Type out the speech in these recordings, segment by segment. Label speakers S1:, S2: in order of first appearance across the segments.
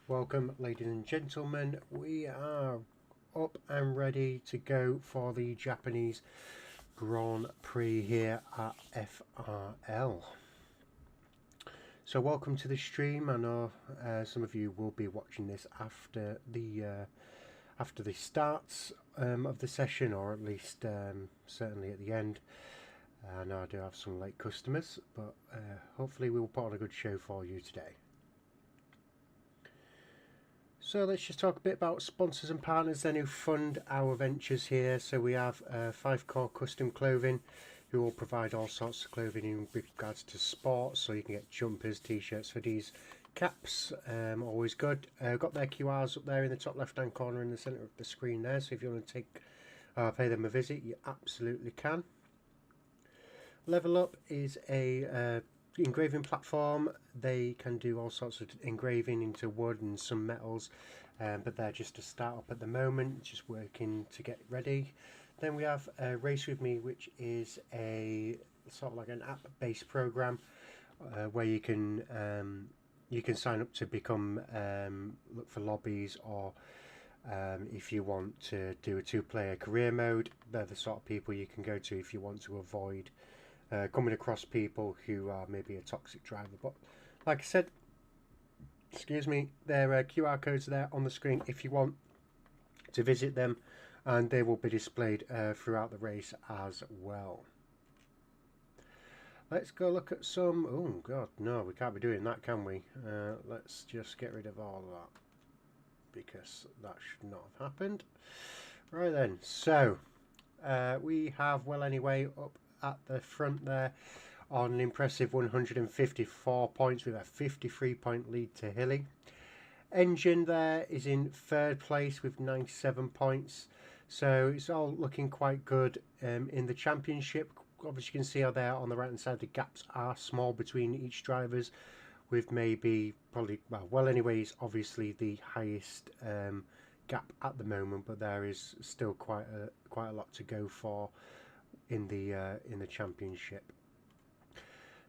S1: Welcome, ladies and gentlemen. We are up and ready to go for the Japanese Grand Prix here at FRL. So welcome to the stream. I know some of you will be watching this after the starts of the session, or at least certainly at the end. I know I do have some late customers, but hopefully we will put on a good show for you today. So let's just talk a bit about sponsors and partners then who fund our ventures here. So we have 5 Core Custom Clothing, who will provide all sorts of clothing in regards to sports. So you can get jumpers, t-shirts, hoodies, caps, always good. Got their QRs up there in the top left hand corner in the centre of the screen there. So if you want to pay them a visit, you absolutely can. Level Up is a engraving platform. They can do all sorts of engraving into wood and some metals, but they're just a start-up at the moment, just working to get ready. Then we have Race With Me, which is a sort of like an app-based program where you can sign up to become look for lobbies, or if you want to do a 2-player career mode, they're the sort of people you can go to if you want to avoid coming across people who are maybe a toxic driver. But like I said, excuse me, there are QR codes there on the screen if you want to visit them, and they will be displayed throughout the race as well. Let's go look at some. Oh god, no, we can't be doing that, can we? Let's just get rid of all of that, because that should not have happened. Right then, so we have Well Anyway up at the front there on an impressive 154 points with a 53-point lead to Hilly. Engine there is in 3rd place with 97 points, so it's all looking quite good in the championship. Obviously you can see how there on the right hand side the gaps are small between each drivers, with maybe well Anyway is obviously the highest gap at the moment, but there is still quite a lot to go for in the championship.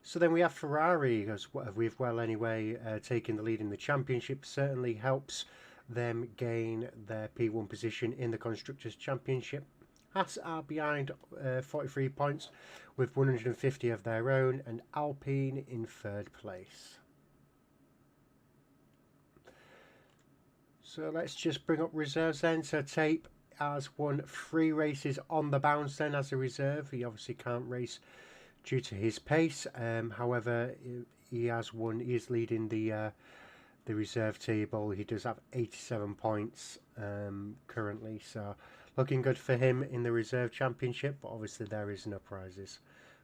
S1: So then we have Ferrari with Well Anyway taking the lead in the championship. Certainly helps them gain their P1 position in the Constructors' Championship. Haas are behind 43 points with 150 of their own, and Alpine in 3rd place. So let's just bring up reserves then. So Tape has won 3 races on the bounce then as a reserve. He obviously can't race due to his pace. However, he has won. He is leading the reserve table. He does have 87 points currently, so looking good for him in the reserve championship. But obviously there is no prizes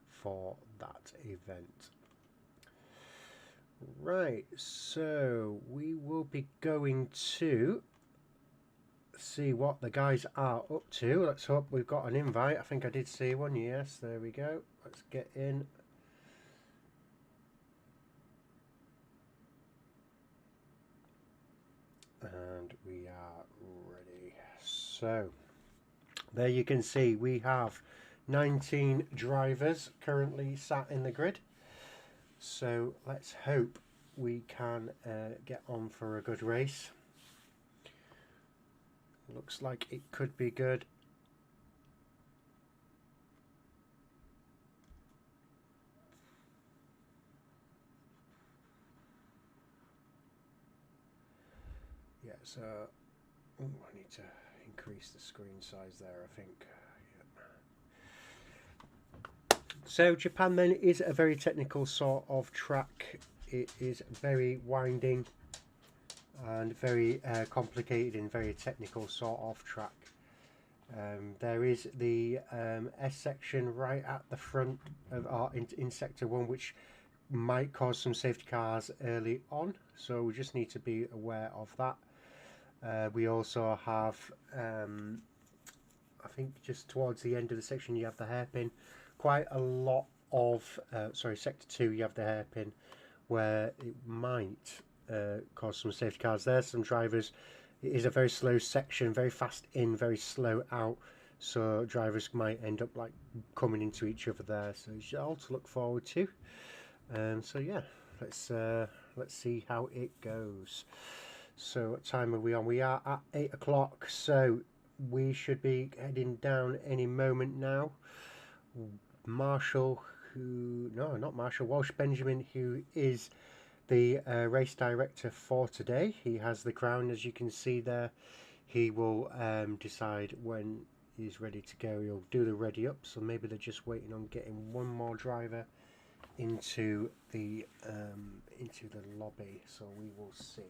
S1: for that event. Right, so we will be going to see what the guys are up to. Let's hope we've got an invite. I think I did see one. Yes, there we go. Let's get in. And we are ready. So there you can see we have 19 drivers currently sat in the grid. So let's hope we can get on for a good race. Looks like it could be good. Yeah, so I need to increase the screen size there, I think. Yeah. So Japan then is a very technical sort of track. It is very winding and very complicated and very technical sort of track. There is the S section right at the front of in sector 1, which might cause some safety cars early on, so we just need to be aware of that. We also have I think just towards the end of the section you have the hairpin. Quite a lot of sector 2 you have the hairpin, where it might cause some safety cars there. Some drivers, it is a very slow section, very fast in, very slow out, so drivers might end up like coming into each other there, so it's all to look forward to. So yeah, let's see how it goes. So what time are we on? We are at 8 o'clock, so we should be heading down any moment now. Marshall, no, not Marshall, Walsh Benjamin, who is the race director for today. He has the crown, as you can see there. He will decide when he's ready to go. He'll do the ready up, so maybe they're just waiting on getting one more driver into the lobby, so we will see.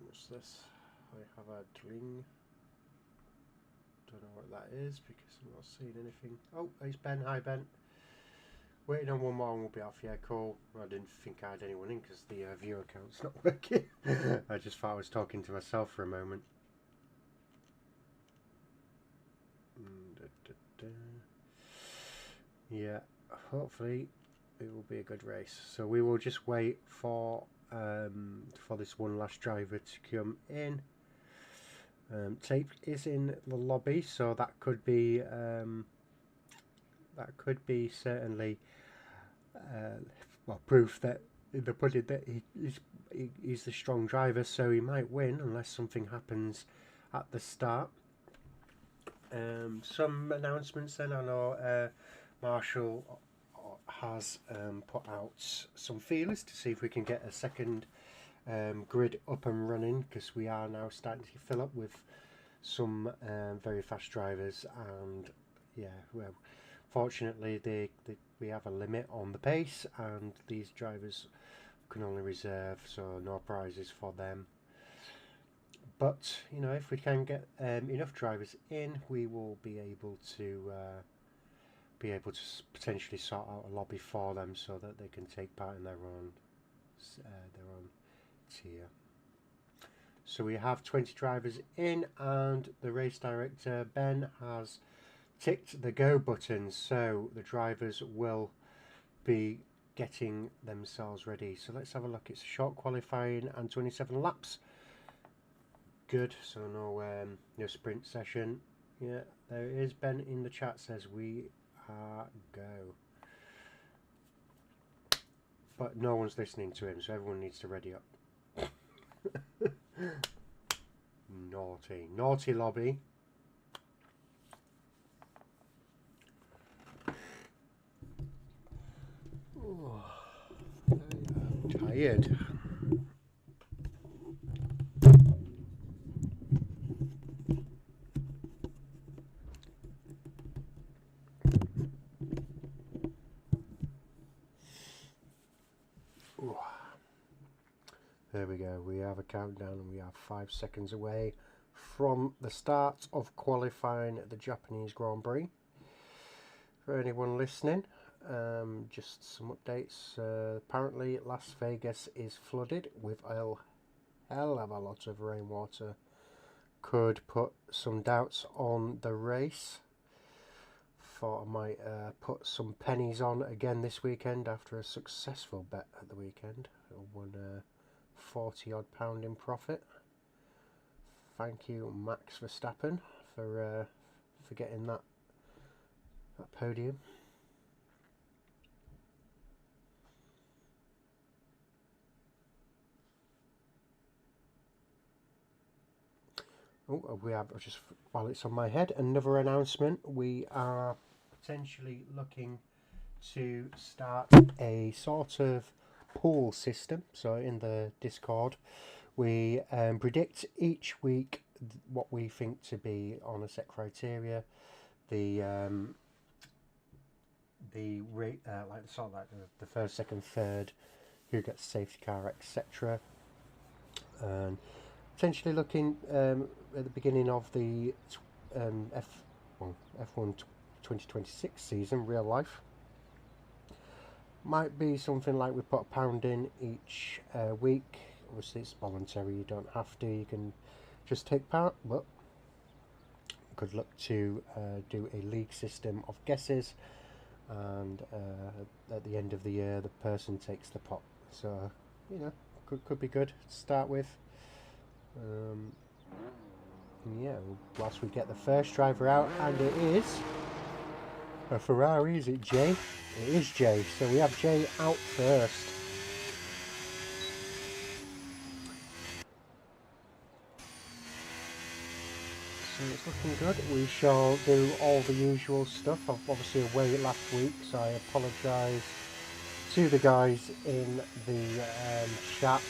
S1: What's this? I have a dring. Don't know what that is because I'm not seeing anything. Oh, it's Ben. Hi, Ben. Waiting on one more and we'll be off. Yeah, cool. I didn't think I had anyone in because the viewer account's not working. I just thought I was talking to myself for a moment. Yeah, hopefully it will be a good race. So we will just wait for this one last driver to come in. Tape is in the lobby, so that could be certainly proof that in the pudding that he's the strong driver, so he might win unless something happens at the start. Some announcements then. I know Marshall has put out some feelers to see if we can get a second grid up and running, because we are now starting to fill up with some very fast drivers, and yeah, well, fortunately we have a limit on the pace, and these drivers can only reserve, so no prizes for them. But you know, if we can get enough drivers in, we will be able to potentially sort out a lobby for them so that they can take part in their own tier. So we have 20 drivers in, and the race director Ben has ticked the go button, so the drivers will be getting themselves ready. So let's have a look. It's a short qualifying and 27 laps. Good, so no sprint session. Yeah, there it is. Ben in the chat says we are go, but no one's listening to him, so everyone needs to ready up. Naughty lobby. Oh, tired. There we go. We have a countdown and we are 5 seconds away from the start of qualifying at the Japanese Grand Prix. For anyone listening, just some updates. Apparently Las Vegas is flooded with a hell of a lot of rainwater. Could put some doubts on the race. Thought I might put some pennies on again this weekend after a successful bet at the weekend. I won £40 odd in profit. Thank you, Max Verstappen, for getting that podium. Oh, we have, just while it's on my head, another announcement. We are potentially looking to start a sort of pool system. So in the Discord, we predict each week what we think to be on a set criteria. The first, second, third, who gets safety car, etc. And potentially looking at the beginning of the F1 2026 season, real life. Might be something like we put £1 in each week. Obviously it's voluntary, you don't have to, you can just take part, but good luck to do a league system of guesses, and at the end of the year the person takes the pot. So you know, could be good to start with. Yeah, whilst we get the first driver out, and it is a Ferrari. Is it Jay? It is Jay. So we have Jay out first. So it's looking good. We shall do all the usual stuff. I'm obviously away last week, so I apologise to the guys in the chat.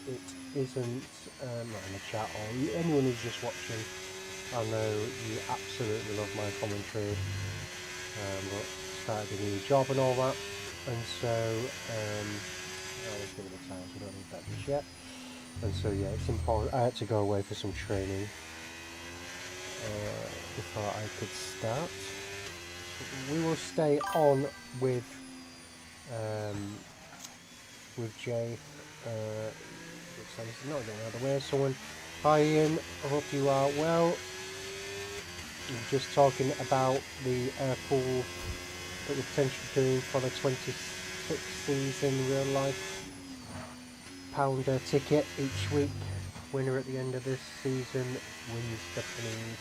S1: It isn't not in the chat, or anyone who's just watching. I know you absolutely love my commentary, but started a new job and all that, and so let's give it a time. We don't need that just yet. And so yeah, it's important. I had to go away for some training before I could start. We will stay on with Jay. Looks like he's not getting out of the way. Someone, hi Ian, I hope you are well. We're just talking about the pool that we're potentially doing for the 26th season real life pounder ticket each week. Winner at the end of this season wins the pennies.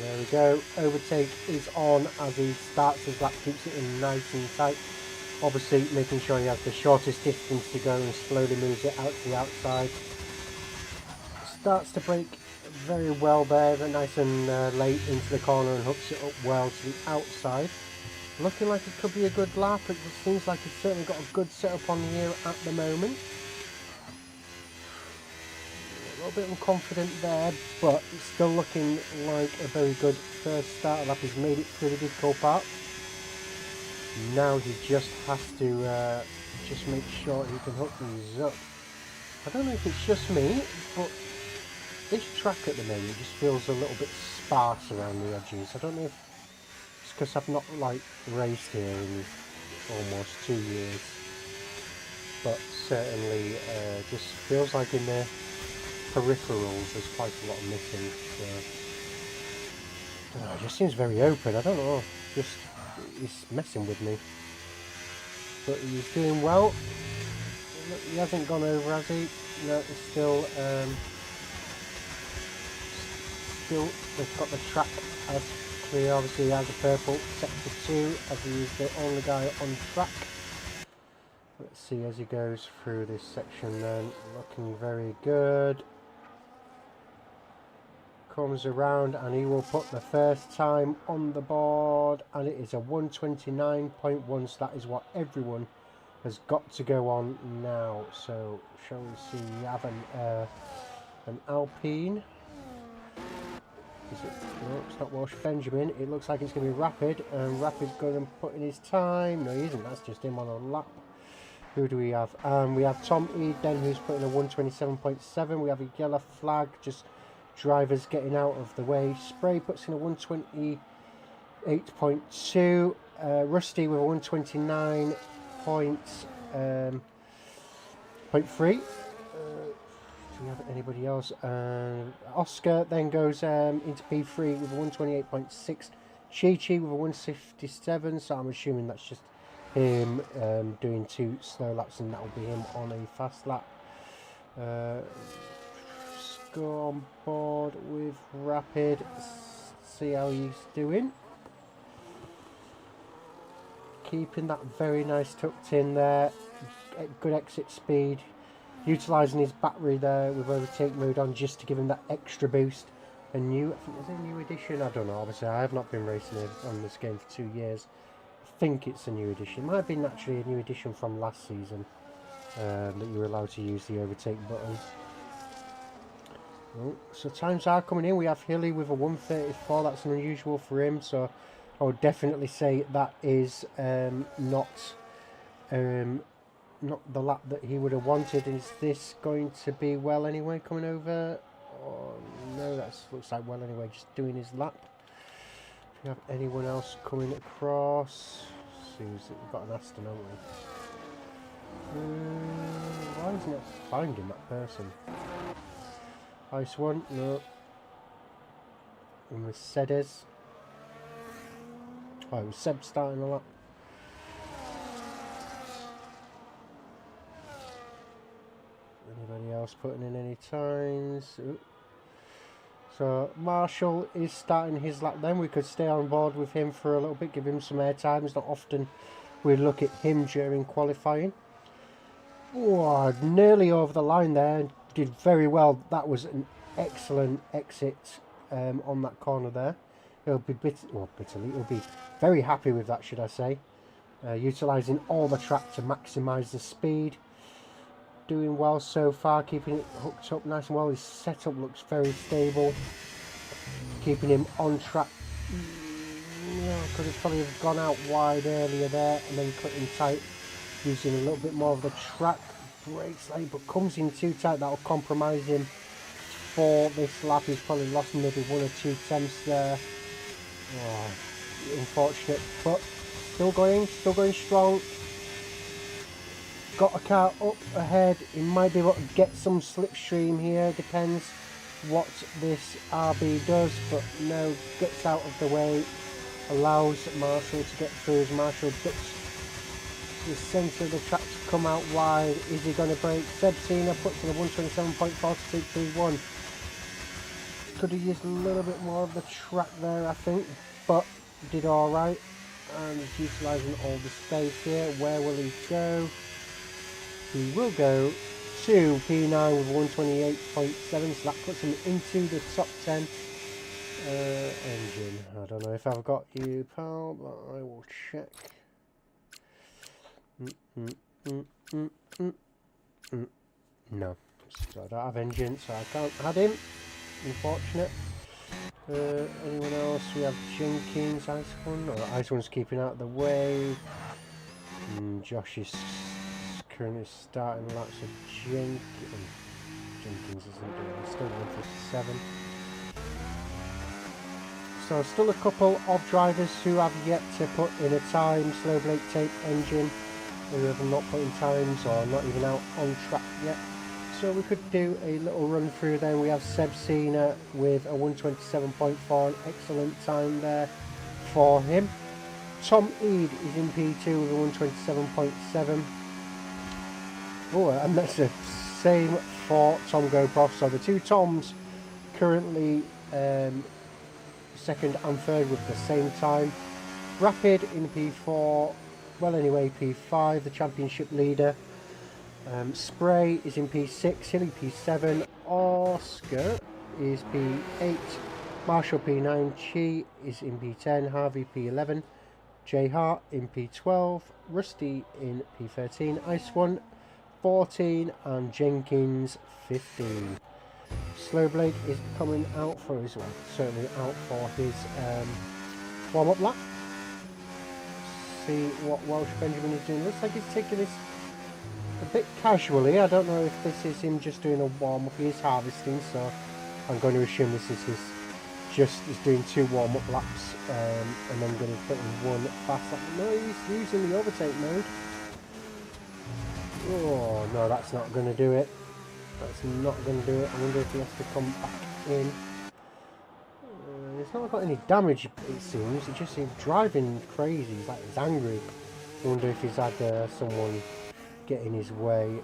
S1: There we go, overtake is on as he starts his lap, keeps it in nice and tight. Obviously making sure he has the shortest distance to go and slowly moves it out to the outside. Starts to brake very well there, but nice and late into the corner and hooks it up well to the outside. Looking like it could be a good lap. It seems like he's certainly got a good setup on here at the moment. A little bit unconfident there, but it's still looking like a very good first start lap. He's made it through the difficult part. Now he just has to just make sure he can hook these up. I don't know if it's just me, but this track at the moment just feels a little bit sparse around the edges. I don't know if it's because I've not like raced here in almost 2 years, but certainly just feels like in the peripherals there's quite a lot of missing. So, I don't know, it just seems very open. I don't know, just he's messing with me, but he's doing well. He hasn't gone over, has he? No, it's still they've got the track as clear. Obviously he has a purple sector 2 as he is the only guy on track. Let's see as he goes through this section then, looking very good. Comes around and he will put the first time on the board, and it is a 129.1, so that is what everyone has got to go on now. So shall we see, we have an Alpine. Is it? No, it's not Welsh Benjamin. It looks like it's going to be Rapid, and Rapid's going to put in his time. No, he isn't. That's just him on a lap. Who do we have? We have Tom Eden, who's putting a 127.7. We have a yellow flag, just drivers getting out of the way. Spray puts in a 128.2. Rusty with a 129.3. Do we have anybody else? Oscar then goes into P3 with a 128.6. Chi-Chi with a 157, so I'm assuming that's just him doing 2 slow laps, and that will be him on a fast lap. Go on board with Rapid, see how he's doing. Keeping that very nice tucked in there, good exit speed. Utilising his battery there with overtake mode on just to give him that extra boost. I think there's a new edition, I don't know, obviously I have not been racing on this game for 2 years. I think it's a new edition, it might have been actually a new edition from last season, that you were allowed to use the overtake button. Oh, so times are coming in. We have Hilly with a 134, that's unusual for him, so I would definitely say that is not the lap that he would have wanted. Is this going to be well anyway coming over? Oh, no, that looks like well anyway, just doing his lap. If you have anyone else coming across, we've got an Aston, haven't we? Why isn't it finding that person? Ice one, no. And Mercedes. Oh, it was Seb starting a lap. Anybody else putting in any times? Ooh. So Marshall is starting his lap then. We could stay on board with him for a little bit, give him some air time. It's not often we look at him during qualifying. Oh, nearly over the line there. Did very well. That was an excellent exit on that corner there. He'll be bitterly. He'll be very happy with that, should I say. Utilising all the track to maximise the speed. Doing well so far, keeping it hooked up nice and well. His setup looks very stable. Keeping him on track. Yeah, could have probably gone out wide earlier there and then cut him tight. Using a little bit more of the track. Brakes late, but comes in too tight. That'll compromise him for this lap. He's probably lost maybe 1 or 2 tenths there. Oh, unfortunate, but still going strong. Got a car up ahead. He might be able to get some slipstream here. Depends what this RB does, but no, gets out of the way. Allows Marshall to get through as Marshall ducks the centre of the track to come out wide. Is he going to break? Seb Cena puts in a 127.4 Could have used a little bit more of the track there, I think, but did alright. And he's utilising all the space here. Where will he go? He will go to P9 with 128.7, so that puts him into the top 10. Engine. I don't know if I've got you, pal, but I will check. No, so I don't have engine, so I can't add him. Unfortunate. Anyone else? We have Jenkins, Ice1. Oh, Ice1's keeping out of the way. Josh is currently starting laps of Jenkins isn't doing. He's still 157. So still a couple of drivers who have yet to put in a time. Slow Blake Tape Engine, who have not put in times or not even out on track yet. So we could do a little run through then. We have Seb Cena with a 127.4, an excellent time there for him. Tom Eade is in P2 with a 127.7. Oh, and that's the same for Tom GoProf. So the two Toms currently second and third with the same time. Rapid in P4, well anyway, P5, the championship leader. Spray is in P6, Hilly P7, Oscar is P8, Marshall P9, Chi is in P10, Harvey P11, J Hart in P12, Rusty in P13, Ice1 14 and Jenkins 15. Slowblade is coming out for his, well, certainly out for his warm-up lap. See what Welsh Benjamin is doing. Looks like he's taking this a bit casually. I don't know if this is him just doing a warm-up. He is harvesting, so I'm going to assume this is his he's doing 2 warm-up laps and then going to put in 1 fast lap. No, he's using the overtake mode. Oh no, that's not going to do it. That's not going to do it. I wonder if he has to come back in. He's not got any damage, it seems. He just seems driving crazy. He's like he's angry. I wonder if he's had someone get in his way.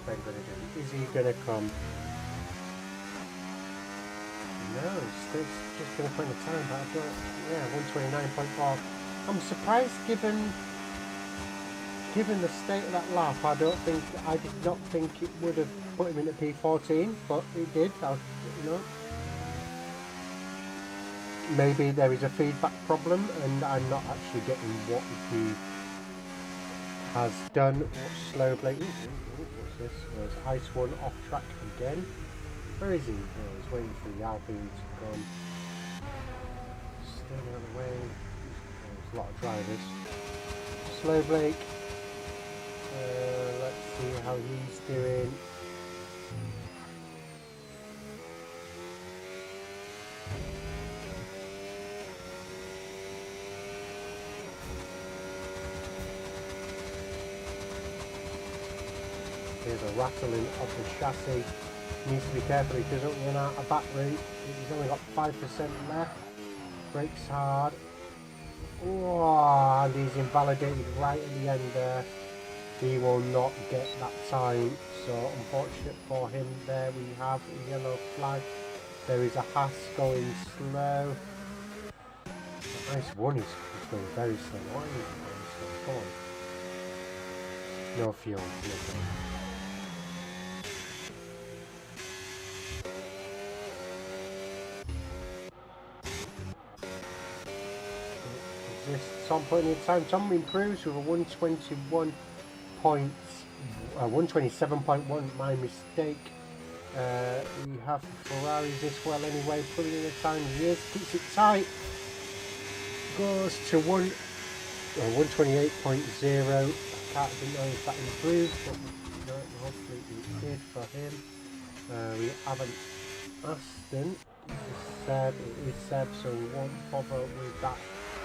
S1: Ben going to do? Is he going to come? No, he's just going to put in the time, but I don't. Yeah, 129.4. I'm surprised given the state of that lap. I did not think it would have put him in at P14, but it did. You know. maybe there is a feedback problem and I'm not actually getting what he has done. Slow Blake. What's this? There's Ice One off track again. Where is he? Oh, he's waiting for the Alpine to come. Staying out of the way. Oh, there's a lot of drivers. Slow Blake. Let's see how he's doing. Here's a rattling of the chassis. Needs to be careful he doesn't run out of battery. He's only got 5% left. Brakes hard. Oh, and he's invalidated right at the end there. He will not get that time. So unfortunate for him. There we have a yellow flag. There is a Haas going slow. The Ice One is going very slow. Why is it going so slow? No fuel. No fuel. Tom putting in time. Tom improves with a 127.1. My mistake. We have Ferraris this well anyway. Putting in the time. Yes, keeps it tight. Goes to 128.0. Can't know if that improved, but no, hopefully it did for him. We have an Aston. It is Seb, so we won't bother with that.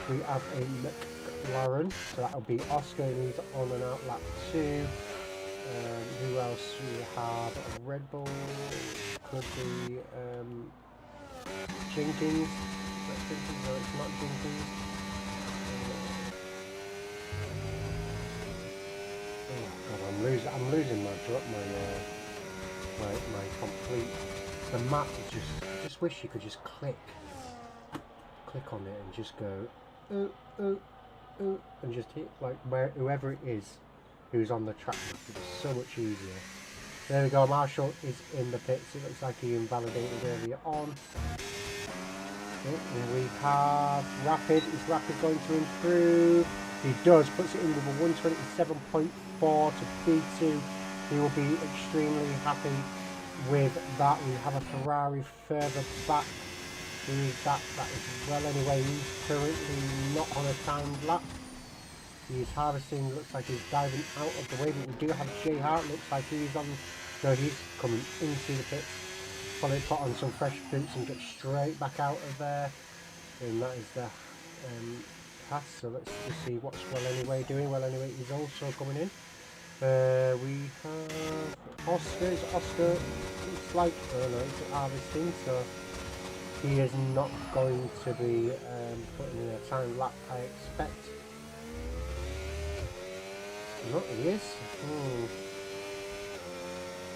S1: We have a McLaren, so that'll be Oscar, and he's on and out lap 2. Who else? We have a Red Bull, could be Jenkins. No, it's not Jenkins. Oh God, I'm losing my complete. The map is I just wish you could just click on it and just go and just hit like whoever it is who's on the track. It's so much easier. There we go. Marshall is in the pits. It looks like he invalidated earlier on. And we have Rapid. Is Rapid going to improve? He does. Puts it in with a 127.4 to B2. He will be extremely happy with that. We have a Ferrari further back. That is well anyway. He's currently not on a timed lap. He's harvesting, looks like he's diving out of the way, but we do have Jay Hart. Looks like he's on, no, he's coming into the pits. Probably put on some fresh boots and get straight back out of there. And that is the pass. So let's just see what's Well Anyway doing. Well Anyway is also coming in. We have Oscar. Oscar, it's like, oh no, it's harvesting, so he is not going to be putting in a time lap, I expect. No, he is.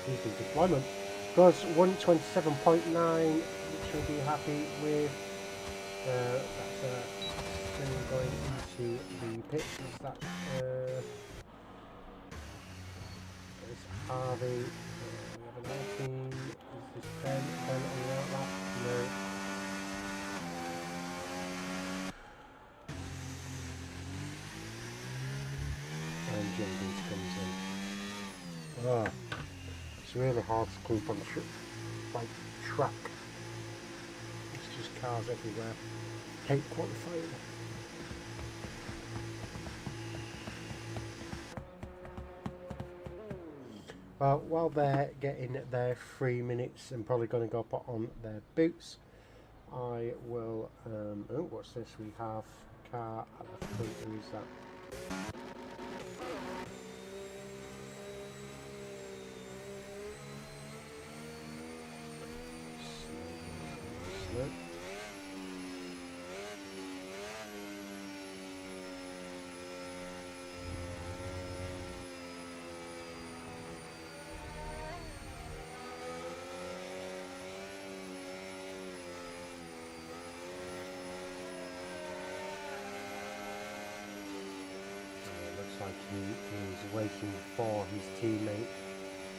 S1: He's in deployment. Goes 127.9, which we'll be happy with. That's still going into the pits. Is that there's Harvey. We have an Alpine. Is this Ben? Ben on the outlap? No. And Jenkins comes in. Oh, it's really hard to keep on track. It's just cars everywhere. Hate qualifying. Well, while they're getting their 3 minutes and probably going to go put on their boots, I will. Oh, what's this? We have a car at the front. Who is that? Slow. Like he is waiting for his teammate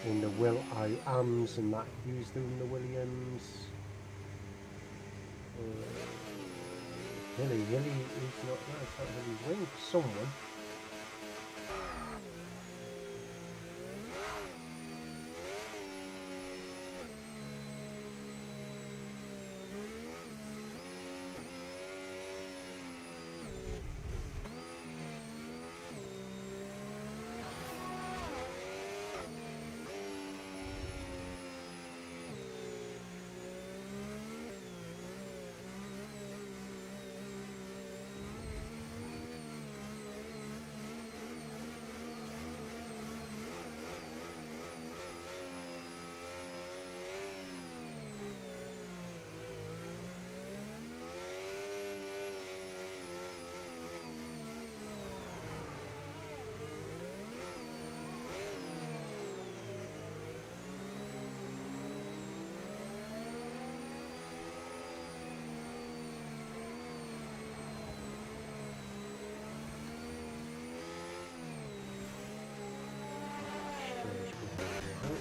S1: in the Will I Ams, and that who's doing the Williams. Hilly is not nice. Not Hilly. Waiting for someone.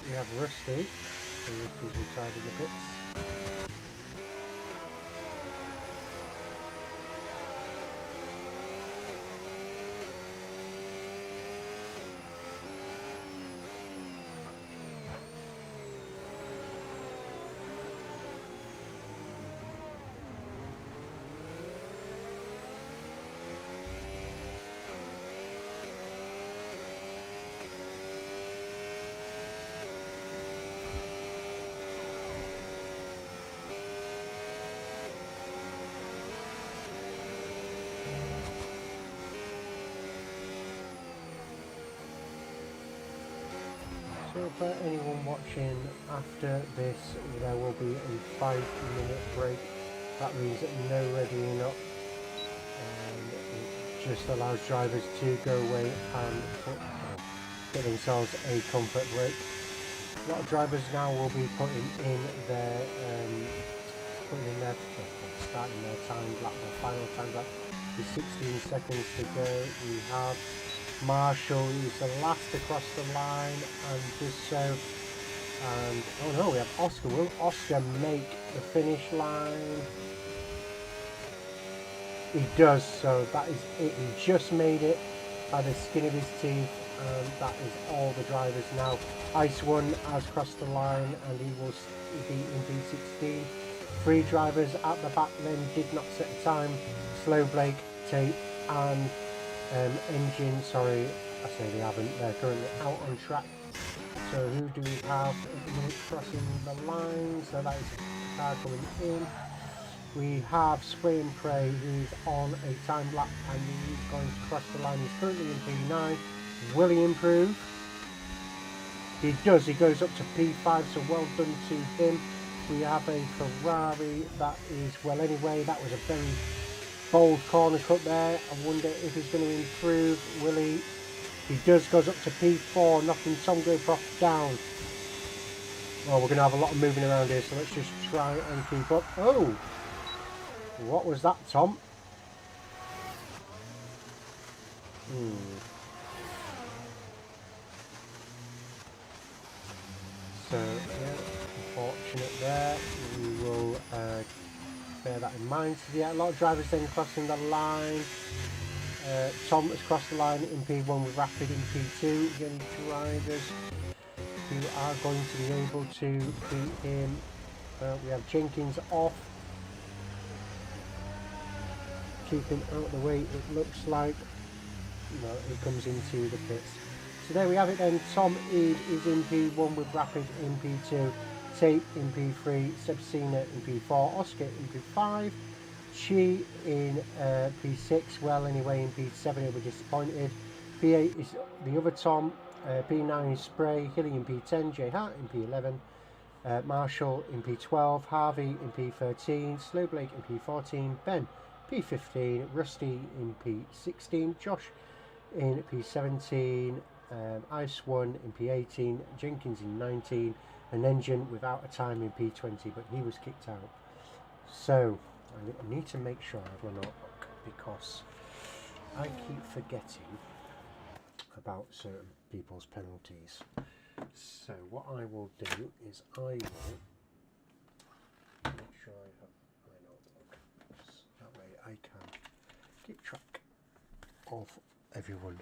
S1: We have Rusty, so Rusty's retired in the pits. So for anyone watching after this, there will be a 5-minute break. That means that no readying up, and it just allows drivers to go away and get themselves a comfort break. A lot of drivers now will be putting in their starting their time lap, their final time lap. With 16 seconds to go, we have Marshall, who's the last across the line, and just so, and oh no, we have Oscar. Will Oscar make the finish line? He does, so that is it. He just made it by the skin of his teeth, and that is all the drivers now. Ice One has crossed the line, and he will be in P16. 3 drivers at the back then did not set the time. Slow Blake, Tate, and Engine, sorry, I say they haven't, they're currently out on track. So who do we have at the minute crossing the line? So that is the car coming in. We have Spray and Pray, who's on a time lap and he's going to cross the line. He's currently in P9. Will he improve? He does, he goes up to P5, so well done to him. We have a Ferrari that is, well anyway, that was a very bold corner cut there. I wonder if he's going to improve. Will he? He does, goes up to P4, knocking Tom Goproff down. Well, we're going to have a lot of moving around here, so let's just try and keep up. Oh! What was that, Tom? So, yeah, unfortunate there. We will bear that in mind. So, yeah, a lot of drivers then crossing the line. Tom has crossed the line in P1 with Rapid in P2. Again, drivers who are going to be able to beat him. We have Jenkins off. Keeping out of the way, it looks like. No, he comes into the pits. So there we have it then. Tom Eade is in P1 with Rapid in P2. Tate in P3. Sebcina in P4. Oscar in P5. Chi in P6. Well, anyway, in P7 he'll be disappointed. P8 is the other Tom. P9 is Spray. Hilly in P10. J Hart in P11. Marshall in P12. Harvey in P13. Slow Blake in P14. Ben P15. Rusty in P16. Josh in P17. Ice One in P18. Jenkins in 19. An Engine without a time in P20, but he was kicked out. So I need to make sure I have my notebook because I keep forgetting about certain people's penalties. So what I will do is I will make sure I have my notebook. So that way I can keep track of everyone.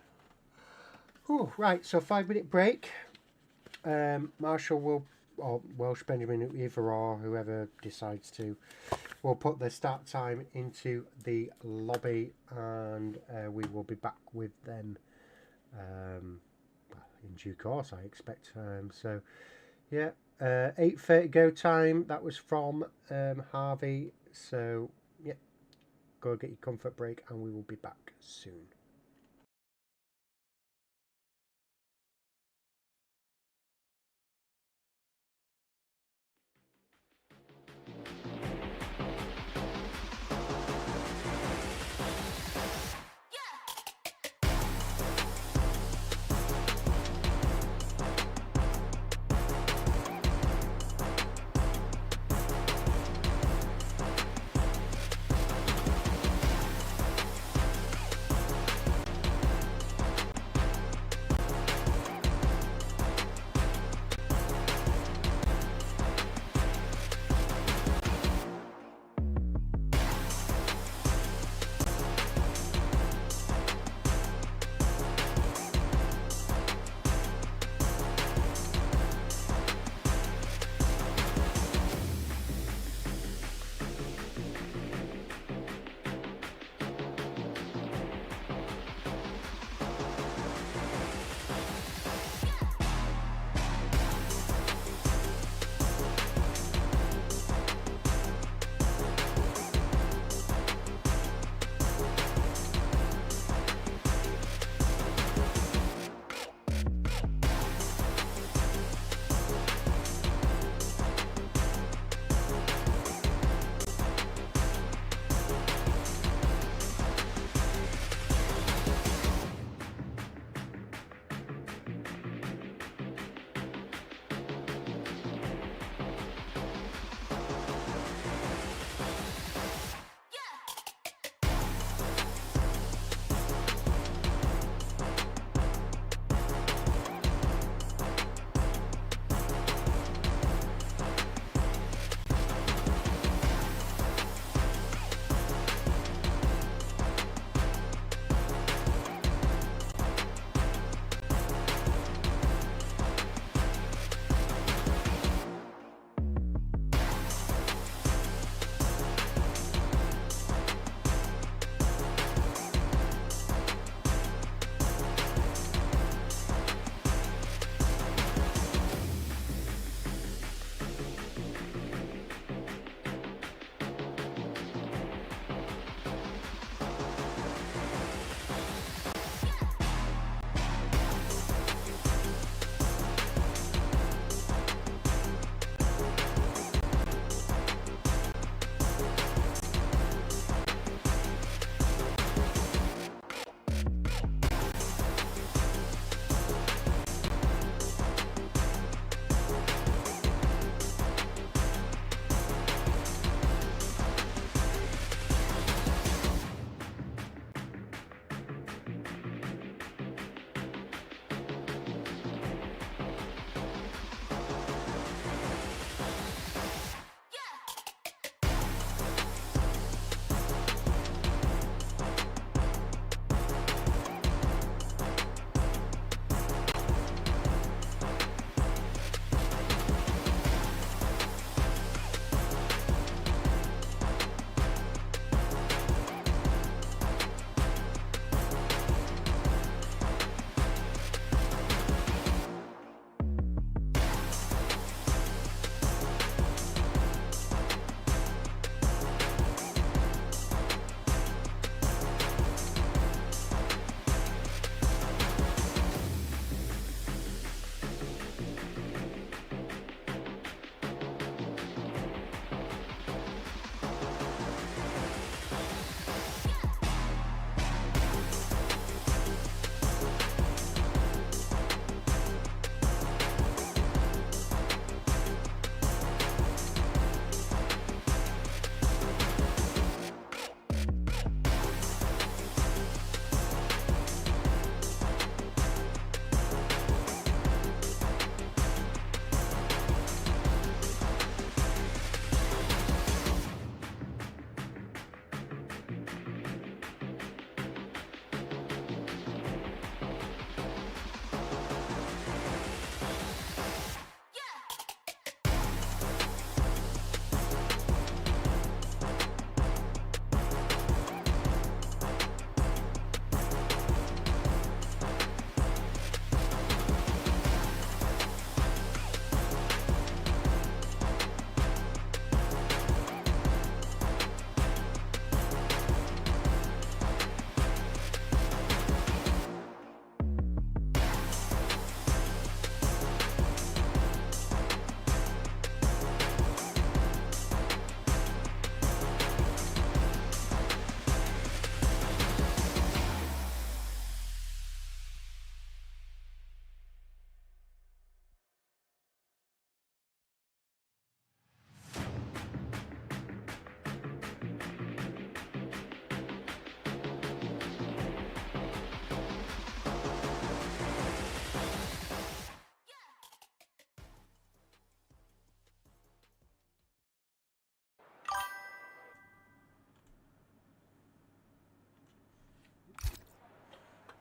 S1: Oh, right, so 5-minute break. Marshall will, or Welsh Benjamin, either or, whoever decides to, will put the start time into the lobby, and we will be back with them in due course, I expect. So, yeah, 8:30 go time. That was from Harvey. So, yeah, go get your comfort break, and we will be back soon.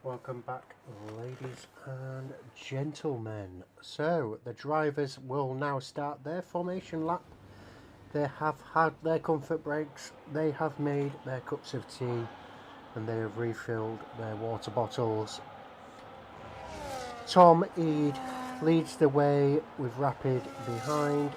S1: Welcome back, ladies and gentlemen. So the drivers will now start their formation lap. They have had their comfort breaks, they have made their cups of tea, and they have refilled their water bottles. Tom Eade leads the way with Rapid behind.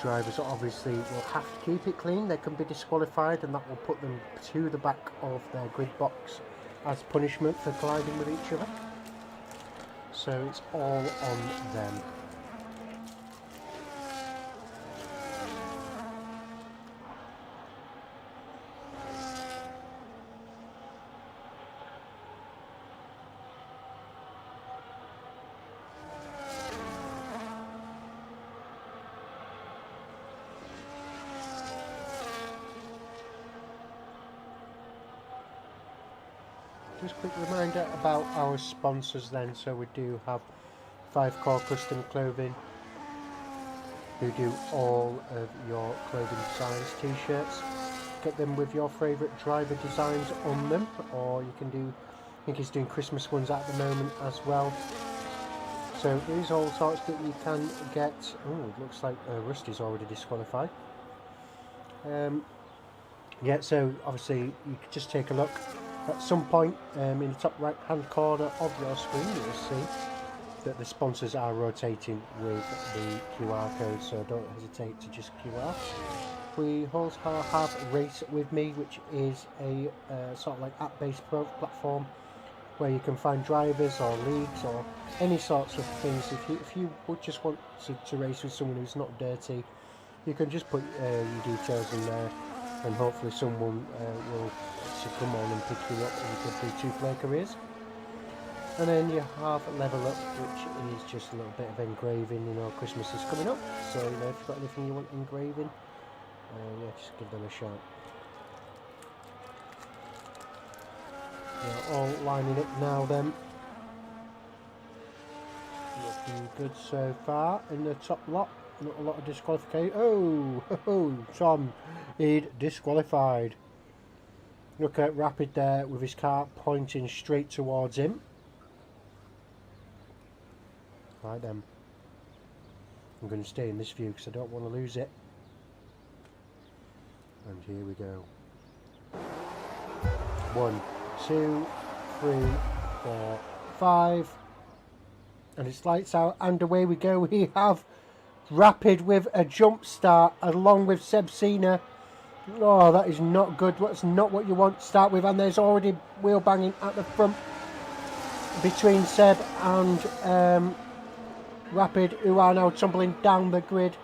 S1: Drivers obviously will have to keep it clean. They can be disqualified, and that will put them to the back of their grid box as punishment for colliding with each other. So it's all on them. Just a quick reminder about our sponsors then. So we do have 5 Core Custom Clothing, who do all of your clothing designs, t-shirts. Get them with your favourite driver designs on them, or you can do, I think he's doing Christmas ones at the moment as well. So there's all sorts that you can get. Oh, it looks like Rusty's already disqualified. Yeah, so obviously you could just take a look. At some point in the top right hand corner of your screen, you will see that the sponsors are rotating with the QR code, so don't hesitate to just QR. We also have Race With Me, which is a sort of like app-based platform where you can find drivers or leagues or any sorts of things. If you would just want to race with someone who's not dirty, you can just put your details in there, and hopefully someone will come on and pick you up and you could do 2-player careers. And then you have Level Up, which is just a little bit of engraving. You know, Christmas is coming up, so you know, if you've got anything you want engraving, yeah, just give them a shout. They're all lining up now then. Looking good so far in the top lot. Not a lot of disqualification. Oh, Tom Eade disqualified. Look at Rapid there with his car pointing straight towards him. Right then. I'm going to stay in this view because I don't want to lose it. And here we go. 1, 2, 3, 4, 5. And it's lights out and away we go. We have Rapid with a jump start along with Seb Sina. Oh, that is not good. That's not what you want to start with. And there's already wheel banging at the front between Seb and Rapid, who are now tumbling down the grid.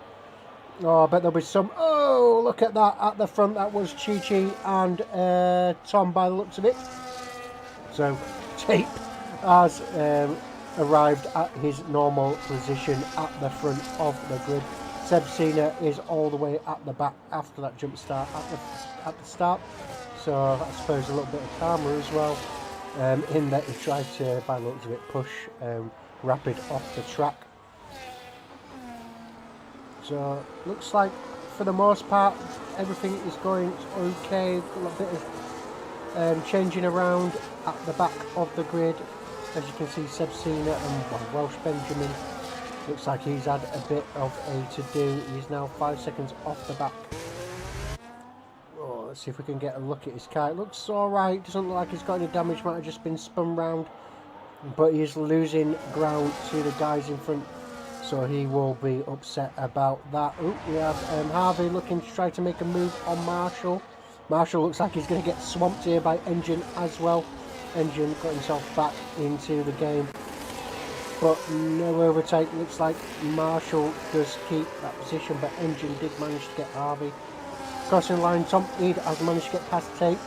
S1: Oh, I bet there'll be some. Oh, look at that at the front. That was Chi Chi and Tom by the looks of it. So Tape has arrived at his normal position at the front of the grid. Seb Sina is all the way at the back after that jump start at the start. So I suppose a little bit of karma as well, in that he tried to, by the looks of it, push Rapid off the track. So looks like for the most part everything is going okay. A little bit of changing around at the back of the grid. As you can see, Seb Sina and Welsh Benjamin, looks like he's had a bit of a to-do. He's now 5 seconds off the back. Oh, let's see if we can get a look at his car. It looks alright, doesn't look like he's got any damage, might have just been spun round. But he's losing ground to the guys in front, so he will be upset about that. Oh, we have Harvey looking to try to make a move on Marshall. Marshall looks like he's going to get swamped here by Engine as well. Engine got himself back into the game, but no overtake. Looks like Marshall does keep that position, but Engine did manage to get Harvey. Crossing line, Tom Eade has managed to get past Tate.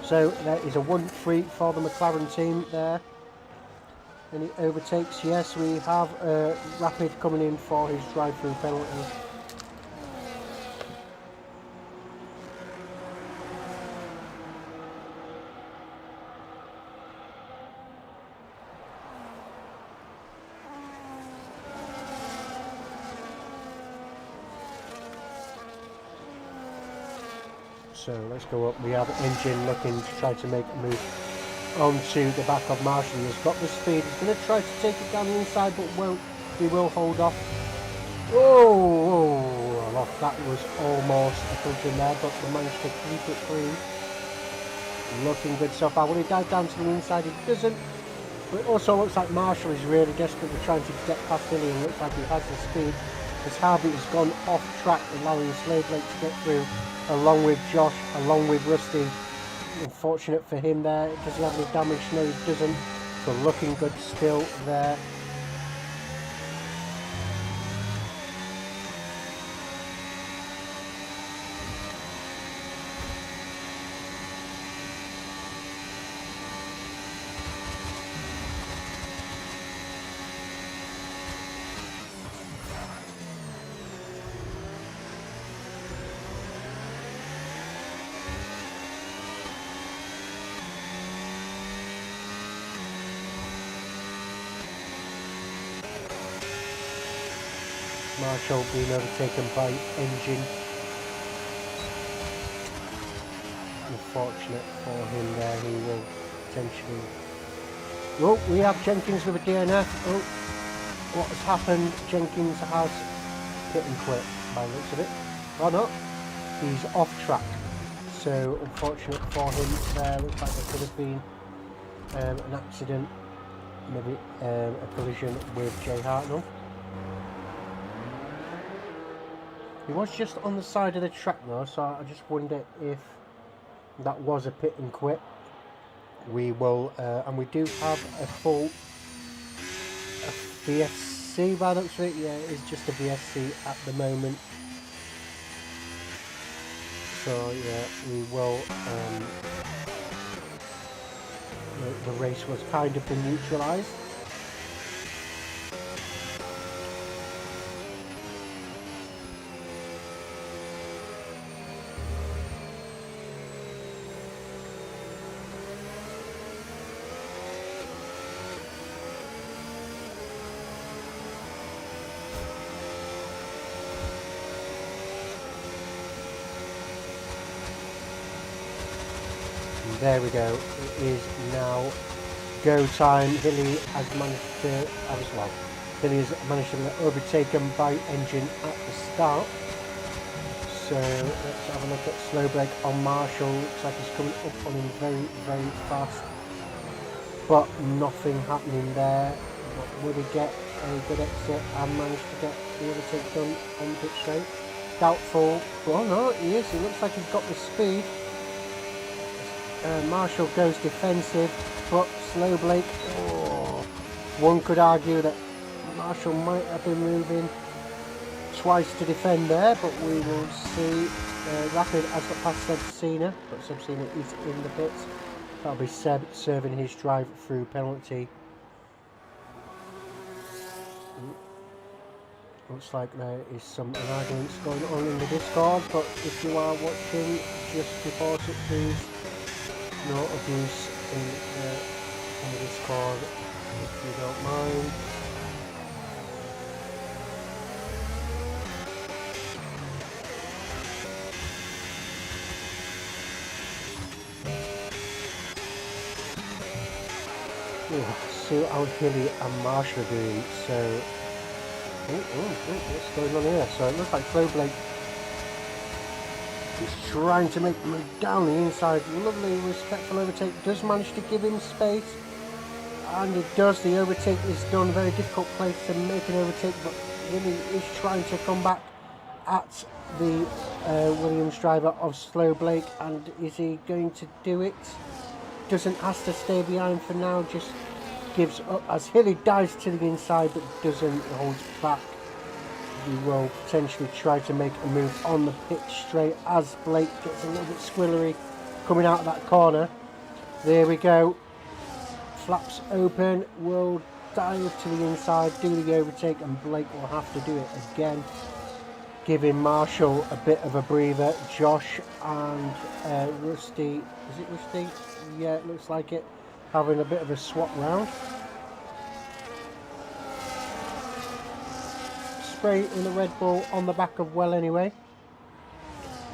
S1: So there is a 1-3 for the McLaren team there. Any overtakes? Yes, we have Rapid coming in for his drive-through penalty. So let's go up. We have Engine looking to try to make a move onto the back of Marshall. He's got the speed. He's going to try to take it down the inside, but won't. He will hold off. Oh, that was almost a collision there, but we managed to keep it clean. Looking good so far. Will he dive down to the inside? He doesn't. But it also looks like Marshall is really desperately trying to get past Hilly, and looks like he has the speed. As Harvey has gone off track, allowing Slade Lake to get through, along with Josh, along with Rusty. Unfortunate for him there. Does he have any damage? No, he doesn't. So looking good still there. Marshall being overtaken by Engine. Unfortunate for him there, he will potentially... Oh, we have Jenkins with a DNF. Oh, what has happened? Jenkins has hit and quit by the looks of it. Oh no, he's off track. So unfortunate for him there. Looks like there could have been an accident, maybe a collision with Jay Hartnell. He was just on the side of the track though, so I just wonder if that was a pit and quit. We will, and we do have a full VSC by the looks of it. Yeah, it's just a VSC at the moment. So yeah, we will. The race was kind of been neutralised. There we go. It is now go time. Hilly has managed to, as well. Hilly has managed to get overtaken by Engine at the start. So let's have a look at slow brake on Marshall. Looks like he's coming up on him very, very fast, but nothing happening there. But would he get a good exit and manage to get the overtake done on the pit straight? Doubtful. Oh no, he is. He looks like he's got the speed. Marshall goes defensive, but slow Blake. Oh, one could argue that Marshall might have been moving twice to defend there, but we will see. Rapid has got past Seb Cena, but Seb Cena is in the pits. That'll be Seb serving his drive-through penalty. Looks like there is some arguments going on in the Discord, but if you are watching, just report it please. No abuse in the Discord, if you don't mind. See how Hilly and Marshall are doing. So, what's going on here? So it looks like Flo Blake is trying to make the move down the inside. Lovely respectful overtake. Does manage to give him space, and it does. The overtake is done. Very difficult place to make an overtake, but Hilly is trying to come back at the Williams driver of Slow Blake, and is he going to do it? Doesn't has to stay behind for now. Just gives up as Hilly dives to the inside, but doesn't hold back. He will potentially try to make a move on the pit straight as Blake gets a little bit squillery coming out of that corner. There we go. Flaps open. Will dive to the inside, do the overtake, and Blake will have to do it again, giving Marshall a bit of a breather. Josh and Rusty, is it Rusty? Yeah, it looks like it. Having a bit of a swap round. Spray in the Red Bull on the back of Well Anyway.